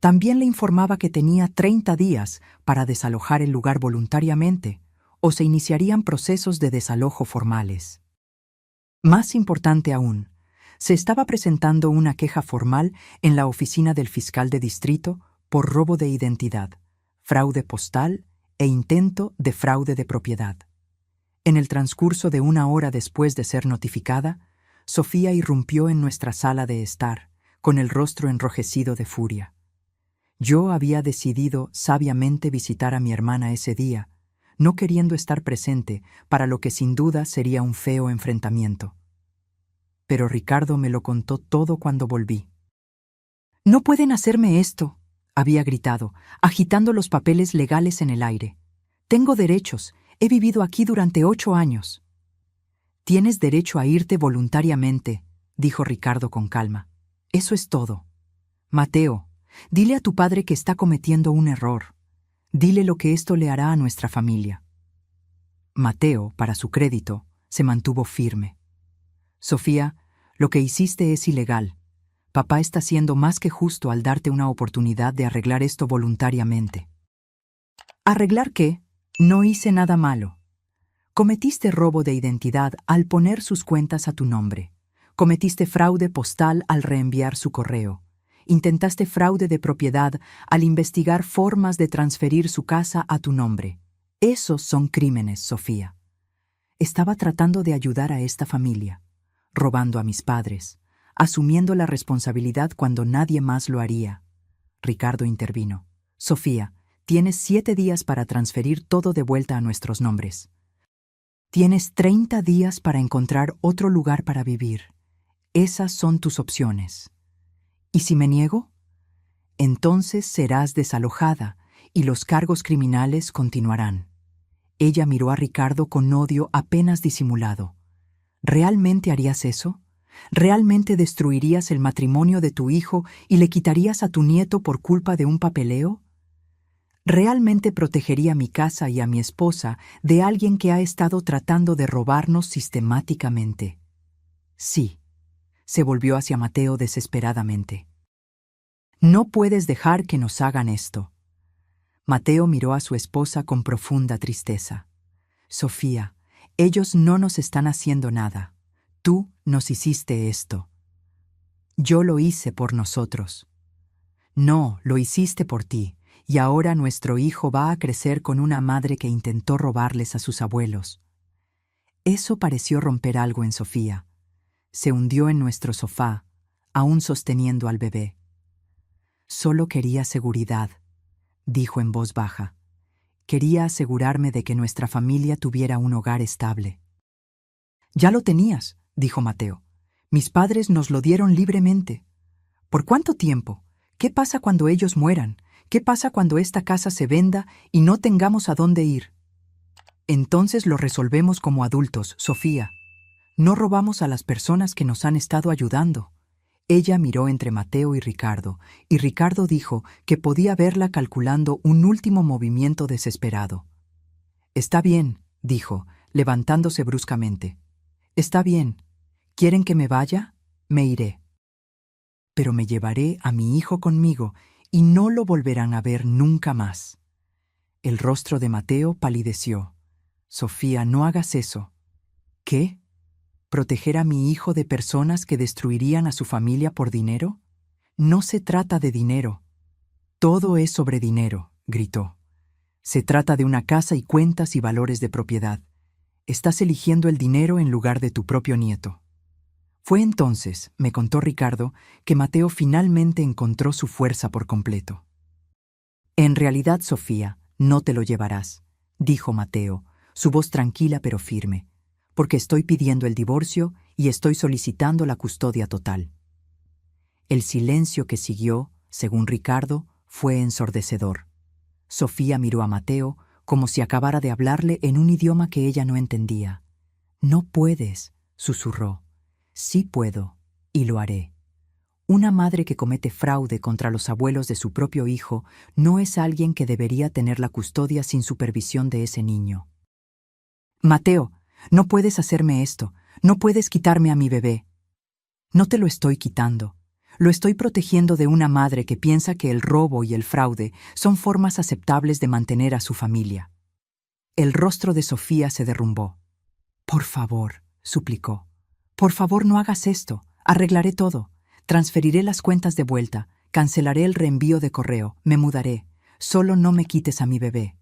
También le informaba que tenía 30 días para desalojar el lugar voluntariamente o se iniciarían procesos de desalojo formales. Más importante aún, se estaba presentando una queja formal en la oficina del fiscal de distrito por robo de identidad, fraude postal e intento de fraude de propiedad. En el transcurso de 1 hora después de ser notificada, Sofía irrumpió en nuestra sala de estar, con el rostro enrojecido de furia. Yo había decidido sabiamente visitar a mi hermana ese día, no queriendo estar presente para lo que sin duda sería un feo enfrentamiento. Pero Ricardo me lo contó todo cuando volví. «No pueden hacerme esto», había gritado, agitando los papeles legales en el aire. «Tengo derechos, he vivido aquí durante 8 años». «Tienes derecho a irte voluntariamente», dijo Ricardo con calma. «Eso es todo. Mateo, dile a tu padre que está cometiendo un error. Dile lo que esto le hará a nuestra familia». Mateo, para su crédito, se mantuvo firme. «Sofía, lo que hiciste es ilegal. Papá está siendo más que justo al darte una oportunidad de arreglar esto voluntariamente». ¿Arreglar qué? No hice nada malo. Cometiste robo de identidad al poner sus cuentas a tu nombre. Cometiste fraude postal al reenviar su correo. Intentaste fraude de propiedad al investigar formas de transferir su casa a tu nombre. Esos son crímenes, Sofía. Estaba tratando de ayudar a esta familia, robando a mis padres, asumiendo la responsabilidad cuando nadie más lo haría. Ricardo intervino. «Sofía, tienes 7 días para transferir todo de vuelta a nuestros nombres. Tienes 30 días para encontrar otro lugar para vivir. Esas son tus opciones. ¿Y si me niego? Entonces serás desalojada y los cargos criminales continuarán». Ella miró a Ricardo con odio apenas disimulado. ¿Realmente harías eso? ¿Realmente destruirías el matrimonio de tu hijo y le quitarías a tu nieto por culpa de un papeleo? ¿Realmente protegería mi casa y a mi esposa de alguien que ha estado tratando de robarnos sistemáticamente? Sí. Se volvió hacia Mateo desesperadamente. «No puedes dejar que nos hagan esto». Mateo miró a su esposa con profunda tristeza. «Sofía, ellos no nos están haciendo nada. Tú nos hiciste esto». «Yo lo hice por nosotros». «No, lo hiciste por ti, y ahora nuestro hijo va a crecer con una madre que intentó robarles a sus abuelos». Eso pareció romper algo en Sofía. Se hundió en nuestro sofá, aún sosteniendo al bebé. «Solo quería seguridad», dijo en voz baja. «Quería asegurarme de que nuestra familia tuviera un hogar estable». «Ya lo tenías», dijo Mateo. «Mis padres nos lo dieron libremente». «¿Por cuánto tiempo? ¿Qué pasa cuando ellos mueran? ¿Qué pasa cuando esta casa se venda y no tengamos a dónde ir?» «Entonces lo resolvemos como adultos, Sofía. No robamos a las personas que nos han estado ayudando». Ella miró entre Mateo y Ricardo dijo que podía verla calculando un último movimiento desesperado. «Está bien», dijo, levantándose bruscamente. «Está bien. ¿Quieren que me vaya? Me iré. Pero me llevaré a mi hijo conmigo y no lo volverán a ver nunca más». El rostro de Mateo palideció. «Sofía, no hagas eso». «¿Qué? ¿Proteger a mi hijo de personas que destruirían a su familia por dinero? No se trata de dinero». «Todo es sobre dinero», gritó. «Se trata de una casa y cuentas y valores de propiedad. Estás eligiendo el dinero en lugar de tu propio nieto». Fue entonces, me contó Ricardo, que Mateo finalmente encontró su fuerza por completo. «En realidad, Sofía, no te lo llevarás», dijo Mateo, su voz tranquila pero firme, «porque estoy pidiendo el divorcio y estoy solicitando la custodia total». El silencio que siguió, según Ricardo, fue ensordecedor. Sofía miró a Mateo como si acabara de hablarle en un idioma que ella no entendía. «No puedes», susurró. «Sí puedo, y lo haré». Una madre que comete fraude contra los abuelos de su propio hijo no es alguien que debería tener la custodia sin supervisión de ese niño. «Mateo, no puedes hacerme esto. No puedes quitarme a mi bebé». «No te lo estoy quitando. Lo estoy protegiendo de una madre que piensa que el robo y el fraude son formas aceptables de mantener a su familia». El rostro de Sofía se derrumbó. «Por favor», suplicó. «Por favor, no hagas esto. Arreglaré todo. Transferiré las cuentas de vuelta. Cancelaré el reenvío de correo. Me mudaré. Solo no me quites a mi bebé».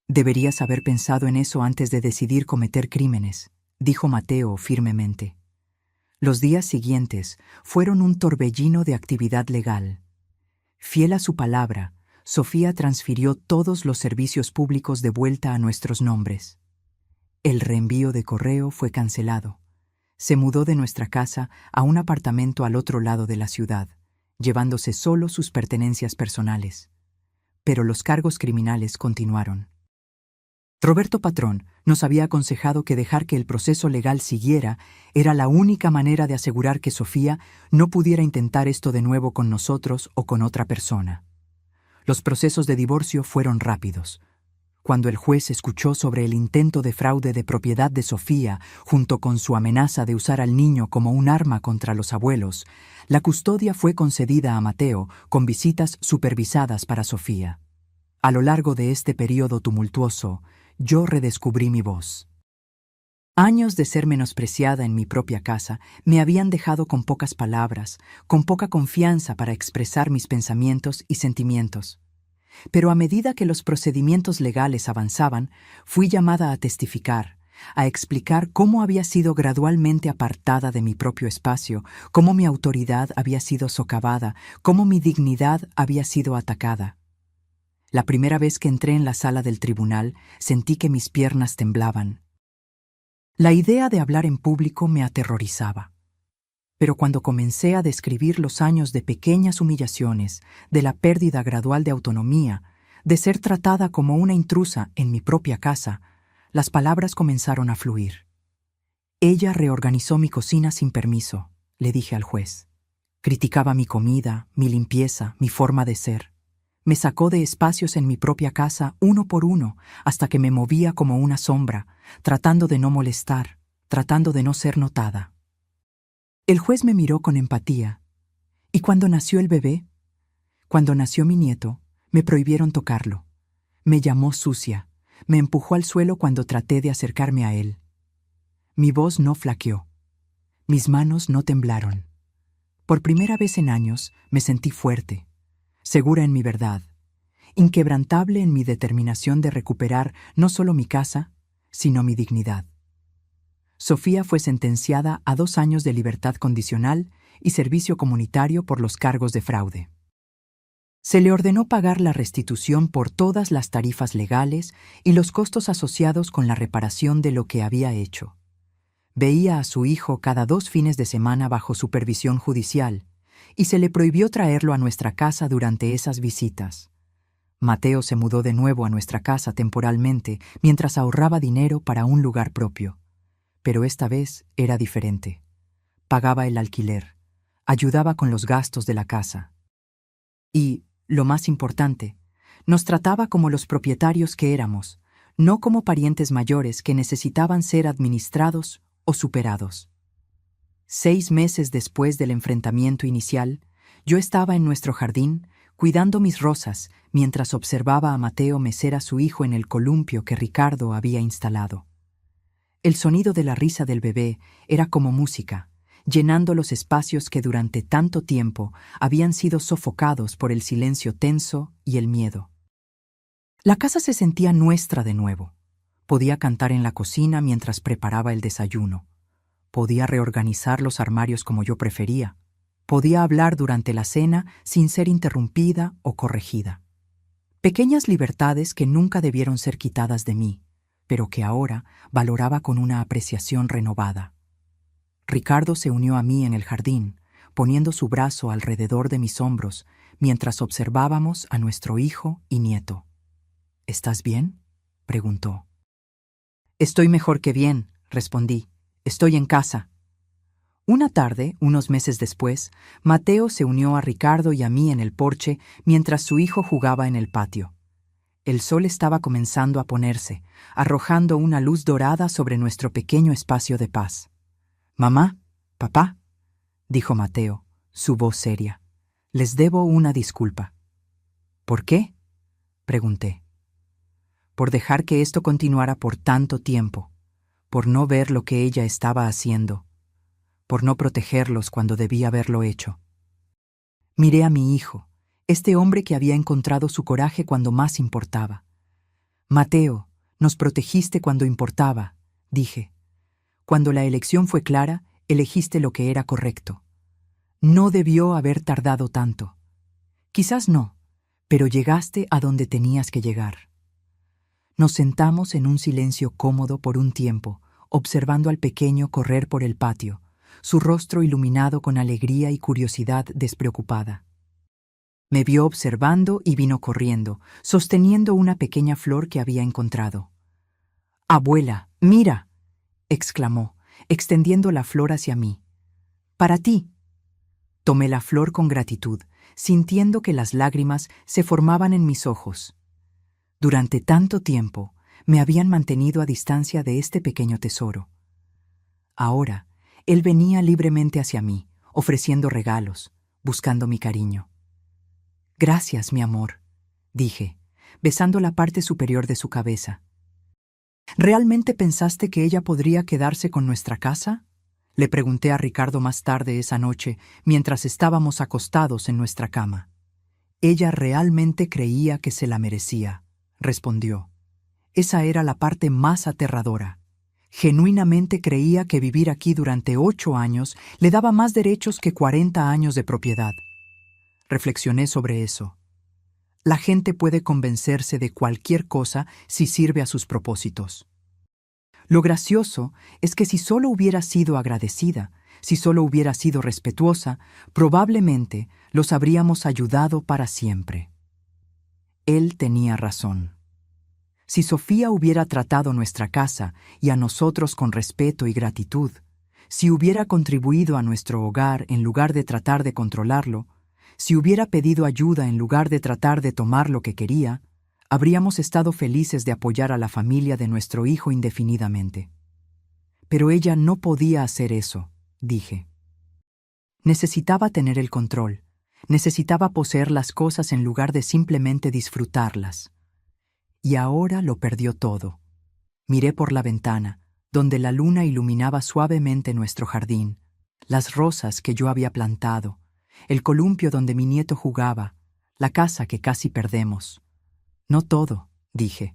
«Deberías haber pensado en eso antes de decidir cometer crímenes», dijo Mateo firmemente. Los días siguientes fueron un torbellino de actividad legal. Fiel a su palabra, Sofía transfirió todos los servicios públicos de vuelta a nuestros nombres. El reenvío de correo fue cancelado. Se mudó de nuestra casa a un apartamento al otro lado de la ciudad, llevándose solo sus pertenencias personales. Pero los cargos criminales continuaron. Roberto Patrón nos había aconsejado que dejar que el proceso legal siguiera era la única manera de asegurar que Sofía no pudiera intentar esto de nuevo con nosotros o con otra persona. Los procesos de divorcio fueron rápidos. Cuando el juez escuchó sobre el intento de fraude de propiedad de Sofía, junto con su amenaza de usar al niño como un arma contra los abuelos, la custodia fue concedida a Mateo con visitas supervisadas para Sofía. A lo largo de este periodo tumultuoso, yo redescubrí mi voz. Años de ser menospreciada en mi propia casa me habían dejado con pocas palabras, con poca confianza para expresar mis pensamientos y sentimientos. Pero a medida que los procedimientos legales avanzaban, fui llamada a testificar, a explicar cómo había sido gradualmente apartada de mi propio espacio, cómo mi autoridad había sido socavada, cómo mi dignidad había sido atacada. La primera vez que entré en la sala del tribunal, sentí que mis piernas temblaban. La idea de hablar en público me aterrorizaba. Pero cuando comencé a describir los años de pequeñas humillaciones, de la pérdida gradual de autonomía, de ser tratada como una intrusa en mi propia casa, las palabras comenzaron a fluir. «Ella reorganizó mi cocina sin permiso», le dije al juez. «Criticaba mi comida, mi limpieza, mi forma de ser. Me sacó de espacios en mi propia casa uno por uno hasta que me movía como una sombra, tratando de no molestar, tratando de no ser notada». El juez me miró con empatía. «¿Y cuando nació el bebé?» «Cuando nació mi nieto, me prohibieron tocarlo. Me llamó sucia, me empujó al suelo cuando traté de acercarme a él. Mi voz no flaqueó. Mis manos no temblaron. Por primera vez en años me sentí fuerte, segura en mi verdad, inquebrantable en mi determinación de recuperar no solo mi casa, sino mi dignidad». Sofía fue sentenciada a 2 años de libertad condicional y servicio comunitario por los cargos de fraude. Se le ordenó pagar la restitución por todas las tarifas legales y los costos asociados con la reparación de lo que había hecho. Veía a su hijo cada 2 fines de semana bajo supervisión judicial y se le prohibió traerlo a nuestra casa durante esas visitas. Mateo se mudó de nuevo a nuestra casa temporalmente mientras ahorraba dinero para un lugar propio. Pero esta vez era diferente. Pagaba el alquiler, ayudaba con los gastos de la casa. Y, lo más importante, nos trataba como los propietarios que éramos, no como parientes mayores que necesitaban ser administrados o superados. 6 meses después del enfrentamiento inicial, yo estaba en nuestro jardín cuidando mis rosas mientras observaba a Mateo mecer a su hijo en el columpio que Ricardo había instalado. El sonido de la risa del bebé era como música, llenando los espacios que durante tanto tiempo habían sido sofocados por el silencio tenso y el miedo. La casa se sentía nuestra de nuevo. Podía cantar en la cocina mientras preparaba el desayuno. Podía reorganizar los armarios como yo prefería. Podía hablar durante la cena sin ser interrumpida o corregida. Pequeñas libertades que nunca debieron ser quitadas de mí, pero que ahora valoraba con una apreciación renovada. Ricardo se unió a mí en el jardín, poniendo su brazo alrededor de mis hombros, mientras observábamos a nuestro hijo y nieto. ¿Estás bien?, preguntó. Estoy mejor que bien, respondí. Estoy en casa. Una tarde, unos meses después, Mateo se unió a Ricardo y a mí en el porche mientras su hijo jugaba en el patio. El sol estaba comenzando a ponerse, arrojando una luz dorada sobre nuestro pequeño espacio de paz. «Mamá, papá», dijo Mateo, su voz seria, «les debo una disculpa». «¿Por qué?», pregunté. «Por dejar que esto continuara por tanto tiempo, por no ver lo que ella estaba haciendo, por no protegerlos cuando debía haberlo hecho». Miré a mi hijo, este hombre que había encontrado su coraje cuando más importaba. «Mateo, nos protegiste cuando importaba», dije. «Cuando la elección fue clara, elegiste lo que era correcto. No debió haber tardado tanto. Quizás no, pero llegaste a donde tenías que llegar». Nos sentamos en un silencio cómodo por un tiempo, observando al pequeño correr por el patio, su rostro iluminado con alegría y curiosidad despreocupada. Me vio observando y vino corriendo, sosteniendo una pequeña flor que había encontrado. «Abuela, mira», exclamó, extendiendo la flor hacia mí. «Para ti». Tomé la flor con gratitud, sintiendo que las lágrimas se formaban en mis ojos. Durante tanto tiempo me habían mantenido a distancia de este pequeño tesoro. Ahora, él venía libremente hacia mí, ofreciendo regalos, buscando mi cariño. «Gracias, mi amor», dije, besando la parte superior de su cabeza. «¿Realmente pensaste que ella podría quedarse con nuestra casa?», le pregunté a Ricardo más tarde esa noche, mientras estábamos acostados en nuestra cama. «Ella realmente creía que se la merecía», respondió. «Esa era la parte más aterradora. Genuinamente creía que vivir aquí durante 8 años le daba más derechos que 40 años de propiedad». Reflexioné sobre eso. La gente puede convencerse de cualquier cosa si sirve a sus propósitos. Lo gracioso es que si solo hubiera sido agradecida, si solo hubiera sido respetuosa, probablemente los habríamos ayudado para siempre. Él tenía razón. Si Sofía hubiera tratado nuestra casa y a nosotros con respeto y gratitud, si hubiera contribuido a nuestro hogar en lugar de tratar de controlarlo, si hubiera pedido ayuda en lugar de tratar de tomar lo que quería, habríamos estado felices de apoyar a la familia de nuestro hijo indefinidamente. Pero ella no podía hacer eso, dije. Necesitaba tener el control, necesitaba poseer las cosas en lugar de simplemente disfrutarlas. Y ahora lo perdió todo. Miré por la ventana, donde la luna iluminaba suavemente nuestro jardín, las rosas que yo había plantado, el columpio donde mi nieto jugaba, la casa que casi perdemos. «No todo», dije.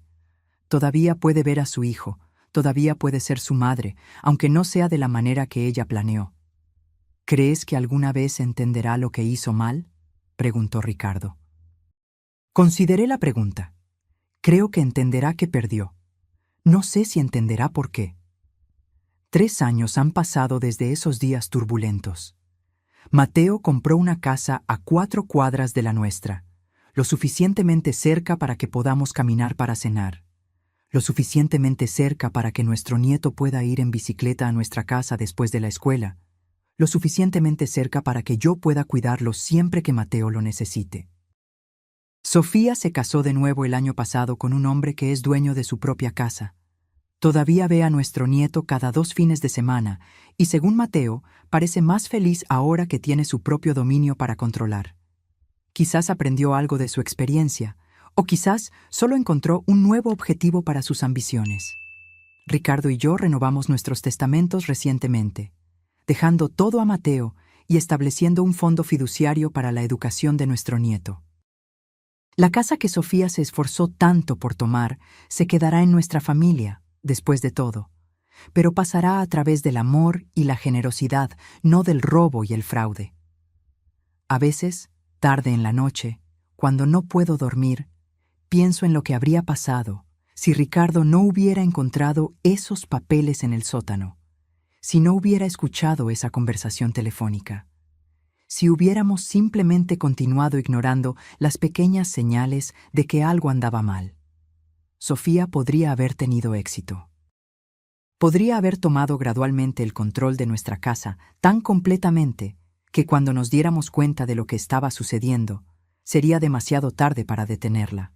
«Todavía puede ver a su hijo, todavía puede ser su madre, aunque no sea de la manera que ella planeó». «¿Crees que alguna vez entenderá lo que hizo mal?», preguntó Ricardo. Consideré la pregunta. Creo que entenderá que perdió. No sé si entenderá por qué. 3 años han pasado desde esos días turbulentos. Mateo compró una casa a 4 cuadras de la nuestra, lo suficientemente cerca para que podamos caminar para cenar, lo suficientemente cerca para que nuestro nieto pueda ir en bicicleta a nuestra casa después de la escuela, lo suficientemente cerca para que yo pueda cuidarlo siempre que Mateo lo necesite. Sofía se casó de nuevo el año pasado con un hombre que es dueño de su propia casa. Todavía ve a nuestro nieto cada 2 fines de semana y, según Mateo, parece más feliz ahora que tiene su propio dominio para controlar. Quizás aprendió algo de su experiencia, o quizás solo encontró un nuevo objetivo para sus ambiciones. Ricardo y yo renovamos nuestros testamentos recientemente, dejando todo a Mateo y estableciendo un fondo fiduciario para la educación de nuestro nieto. La casa que Sofía se esforzó tanto por tomar se quedará en nuestra familia, después de todo, pero pasará a través del amor y la generosidad, no del robo y el fraude. A veces, tarde en la noche, cuando no puedo dormir, pienso en lo que habría pasado si Ricardo no hubiera encontrado esos papeles en el sótano, si no hubiera escuchado esa conversación telefónica, si hubiéramos simplemente continuado ignorando las pequeñas señales de que algo andaba mal. Sofía podría haber tenido éxito. Podría haber tomado gradualmente el control de nuestra casa tan completamente que cuando nos diéramos cuenta de lo que estaba sucediendo, sería demasiado tarde para detenerla.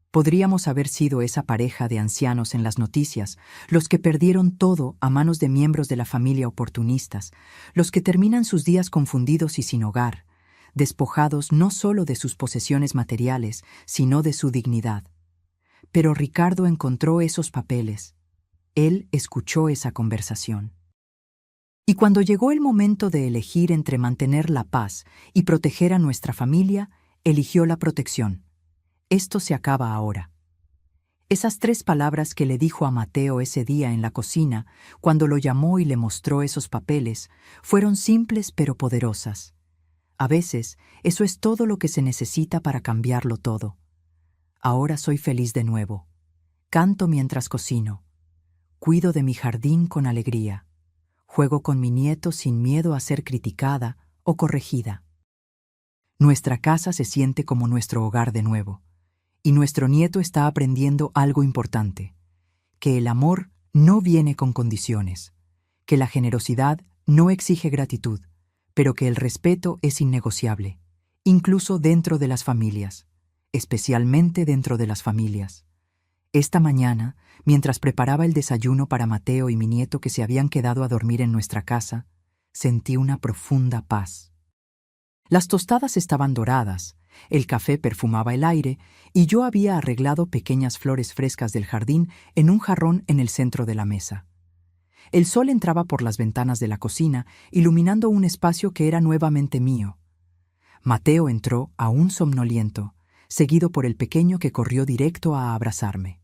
Podríamos haber sido esa pareja de ancianos en las noticias, los que perdieron todo a manos de miembros de la familia oportunistas, los que terminan sus días confundidos y sin hogar, despojados no solo de sus posesiones materiales, sino de su dignidad. Pero Ricardo encontró esos papeles. Él escuchó esa conversación. Y cuando llegó el momento de elegir entre mantener la paz y proteger a nuestra familia, eligió la protección. Esto se acaba ahora. Esas 3 palabras que le dijo a Mateo ese día en la cocina, cuando lo llamó y le mostró esos papeles, fueron simples pero poderosas. A veces, eso es todo lo que se necesita para cambiarlo todo. Ahora soy feliz de nuevo. Canto mientras cocino. Cuido de mi jardín con alegría. Juego con mi nieto sin miedo a ser criticada o corregida. Nuestra casa se siente como nuestro hogar de nuevo. Y nuestro nieto está aprendiendo algo importante, que el amor no viene con condiciones, que la generosidad no exige gratitud, pero que el respeto es innegociable, incluso dentro de las familias, especialmente dentro de las familias. Esta mañana, mientras preparaba el desayuno para Mateo y mi nieto que se habían quedado a dormir en nuestra casa, sentí una profunda paz. Las tostadas estaban doradas, el café perfumaba el aire y yo había arreglado pequeñas flores frescas del jardín en un jarrón en el centro de la mesa. El sol entraba por las ventanas de la cocina, iluminando un espacio que era nuevamente mío. Mateo entró, aún somnoliento, seguido por el pequeño que corrió directo a abrazarme.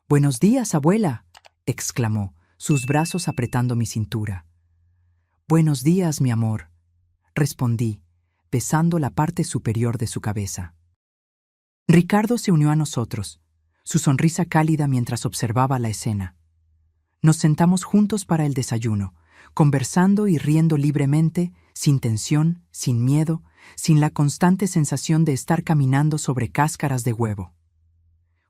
«¡Buenos días, abuela!», exclamó, sus brazos apretando mi cintura. «Buenos días, mi amor», respondí, besando la parte superior de su cabeza. Ricardo se unió a nosotros, su sonrisa cálida mientras observaba la escena. Nos sentamos juntos para el desayuno, conversando y riendo libremente, sin tensión, sin miedo, sin la constante sensación de estar caminando sobre cáscaras de huevo.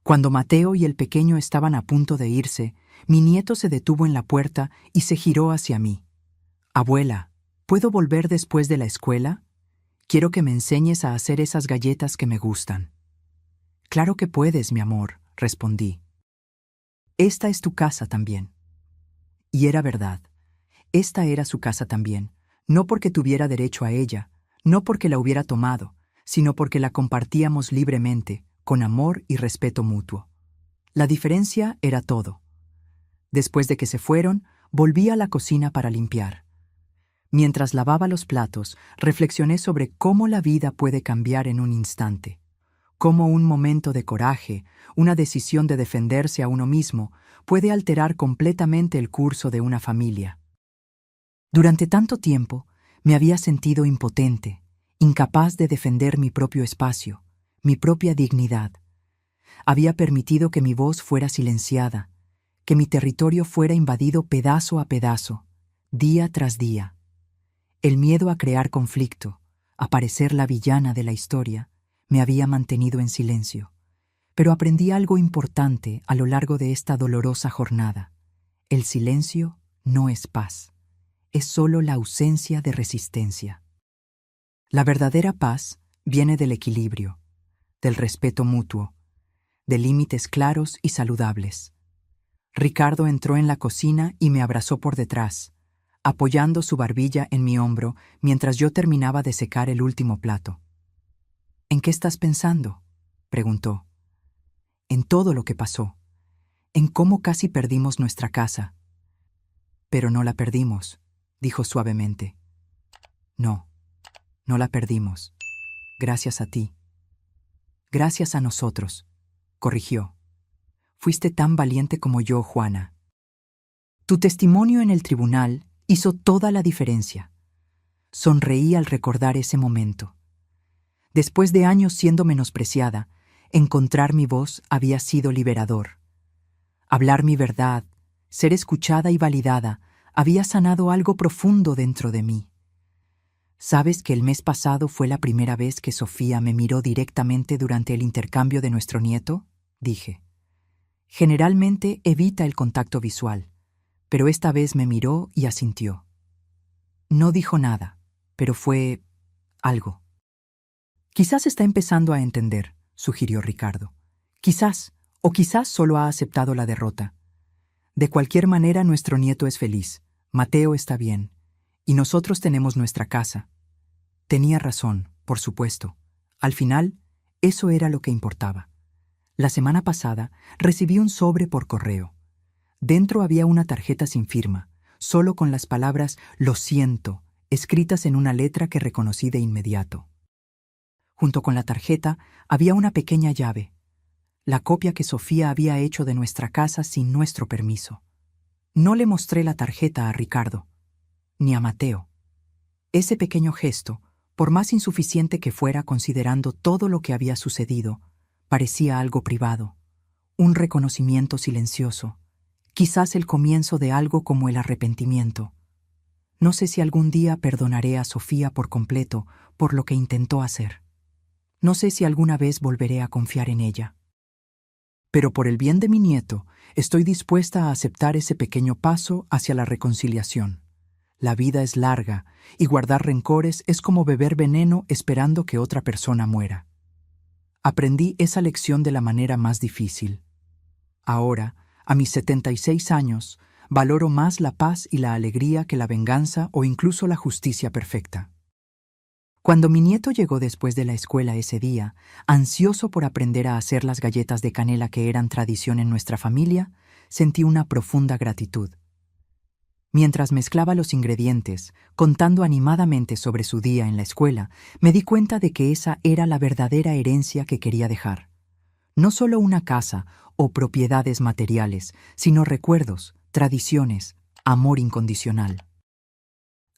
Cuando Mateo y el pequeño estaban a punto de irse, mi nieto se detuvo en la puerta y se giró hacia mí. «Abuela, ¿puedo volver después de la escuela? Quiero que me enseñes a hacer esas galletas que me gustan». «Claro que puedes, mi amor», respondí. «Esta es tu casa también». Y era verdad. Esta era su casa también, no porque tuviera derecho a ella, no porque la hubiera tomado, sino porque la compartíamos libremente, con amor y respeto mutuo. La diferencia era todo. Después de que se fueron, volví a la cocina para limpiar. Mientras lavaba los platos, reflexioné sobre cómo la vida puede cambiar en un instante. Cómo un momento de coraje, una decisión de defenderse a uno mismo, puede alterar completamente el curso de una familia. Durante tanto tiempo, me había sentido impotente, incapaz de defender mi propio espacio, mi propia dignidad. Había permitido que mi voz fuera silenciada, que mi territorio fuera invadido pedazo a pedazo, día tras día. El miedo a crear conflicto, a parecer la villana de la historia, me había mantenido en silencio. Pero aprendí algo importante a lo largo de esta dolorosa jornada. El silencio no es paz, es solo la ausencia de resistencia. La verdadera paz viene del equilibrio, del respeto mutuo, de límites claros y saludables. Ricardo entró en la cocina y me abrazó por detrás, apoyando su barbilla en mi hombro mientras yo terminaba de secar el último plato. «¿En qué estás pensando?», preguntó. «En todo lo que pasó, en cómo casi perdimos nuestra casa». «Pero no la perdimos», dijo suavemente. «No, no la perdimos. Gracias a ti». «Gracias a nosotros», corrigió. «Fuiste tan valiente como yo, Juana. Tu testimonio en el tribunal hizo toda la diferencia». Sonreí al recordar ese momento. Después de años siendo menospreciada, encontrar mi voz había sido liberador. Hablar mi verdad, ser escuchada y validada, había sanado algo profundo dentro de mí. ¿Sabes que el mes pasado fue la primera vez que Sofía me miró directamente durante el intercambio de nuestro nieto? Dije. Generalmente evita el contacto visual, pero esta vez me miró y asintió. No dijo nada, pero fue algo. Quizás está empezando a entender, sugirió Ricardo. Quizás, o quizás solo ha aceptado la derrota. De cualquier manera, nuestro nieto es feliz, Mateo está bien, y nosotros tenemos nuestra casa. Tenía razón, por supuesto. Al final, eso era lo que importaba. La semana pasada recibí un sobre por correo. Dentro había una tarjeta sin firma, solo con las palabras «Lo siento», escritas en una letra que reconocí de inmediato. Junto con la tarjeta había una pequeña llave, la copia que Sofía había hecho de nuestra casa sin nuestro permiso. No le mostré la tarjeta a Ricardo, ni a Mateo. Ese pequeño gesto, por más insuficiente que fuera considerando todo lo que había sucedido, parecía algo privado, un reconocimiento silencioso, quizás el comienzo de algo como el arrepentimiento. No sé si algún día perdonaré a Sofía por completo por lo que intentó hacer. No sé si alguna vez volveré a confiar en ella. Pero por el bien de mi nieto, estoy dispuesta a aceptar ese pequeño paso hacia la reconciliación. La vida es larga, y guardar rencores es como beber veneno esperando que otra persona muera. Aprendí esa lección de la manera más difícil. Ahora, a mis 76 años, valoro más la paz y la alegría que la venganza o incluso la justicia perfecta. Cuando mi nieto llegó después de la escuela ese día, ansioso por aprender a hacer las galletas de canela que eran tradición en nuestra familia, sentí una profunda gratitud. Mientras mezclaba los ingredientes, contando animadamente sobre su día en la escuela, me di cuenta de que esa era la verdadera herencia que quería dejar. No solo una casa o propiedades materiales, sino recuerdos, tradiciones, amor incondicional.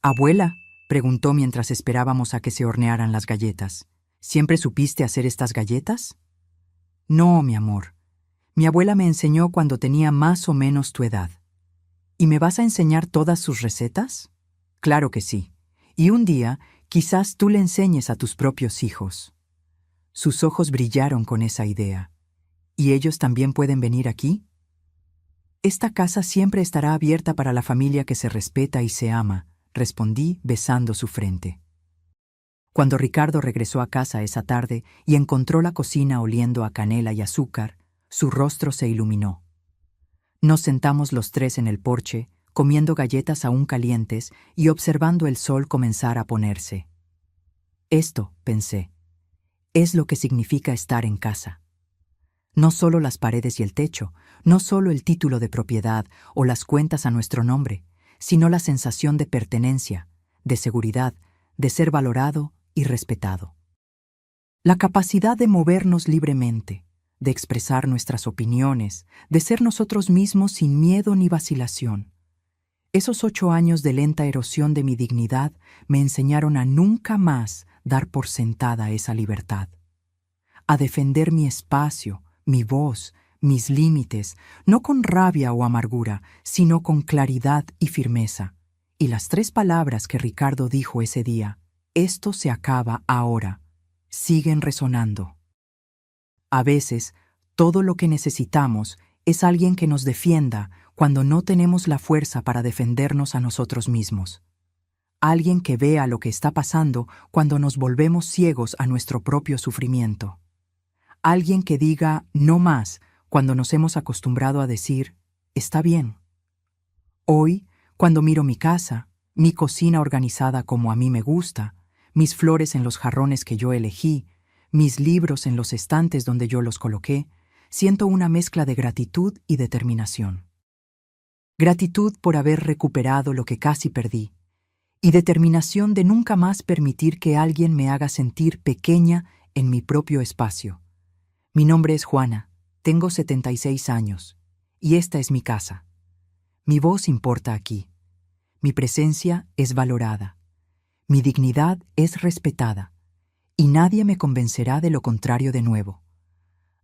«Abuela», preguntó mientras esperábamos a que se hornearan las galletas, «¿siempre supiste hacer estas galletas?» «No, mi amor. Mi abuela me enseñó cuando tenía más o menos tu edad». «¿Y me vas a enseñar todas sus recetas?» «Claro que sí. Y un día, quizás tú le enseñes a tus propios hijos». Sus ojos brillaron con esa idea. «¿Y ellos también pueden venir aquí?» «Esta casa siempre estará abierta para la familia que se respeta y se ama», respondí besando su frente. Cuando Ricardo regresó a casa esa tarde y encontró la cocina oliendo a canela y azúcar, su rostro se iluminó. Nos sentamos los tres en el porche, comiendo galletas aún calientes y observando el sol comenzar a ponerse. Esto, pensé, es lo que significa estar en casa. No solo las paredes y el techo, no solo el título de propiedad o las cuentas a nuestro nombre, sino la sensación de pertenencia, de seguridad, de ser valorado y respetado. La capacidad de movernos libremente, de expresar nuestras opiniones, de ser nosotros mismos sin miedo ni vacilación. Esos 8 años de lenta erosión de mi dignidad me enseñaron a nunca más dar por sentada esa libertad, a defender mi espacio, mi voz, mis límites, no con rabia o amargura, sino con claridad y firmeza. Y las 3 palabras que Ricardo dijo ese día, «Esto se acaba ahora», siguen resonando. A veces, todo lo que necesitamos es alguien que nos defienda cuando no tenemos la fuerza para defendernos a nosotros mismos. Alguien que vea lo que está pasando cuando nos volvemos ciegos a nuestro propio sufrimiento. Alguien que diga «no más» cuando nos hemos acostumbrado a decir «está bien». Hoy, cuando miro mi casa, mi cocina organizada como a mí me gusta, mis flores en los jarrones que yo elegí, mis libros en los estantes donde yo los coloqué, siento una mezcla de gratitud y determinación. Gratitud por haber recuperado lo que casi perdí, y determinación de nunca más permitir que alguien me haga sentir pequeña en mi propio espacio. Mi nombre es Juana, tengo 76 años, y esta es mi casa. Mi voz importa aquí. Mi presencia es valorada. Mi dignidad es respetada. Y nadie me convencerá de lo contrario de nuevo.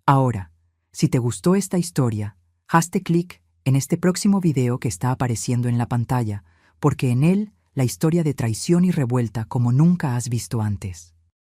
Ahora, si te gustó esta historia, hazte clic en este próximo video que está apareciendo en la pantalla, porque en él la historia de traición y revuelta como nunca has visto antes.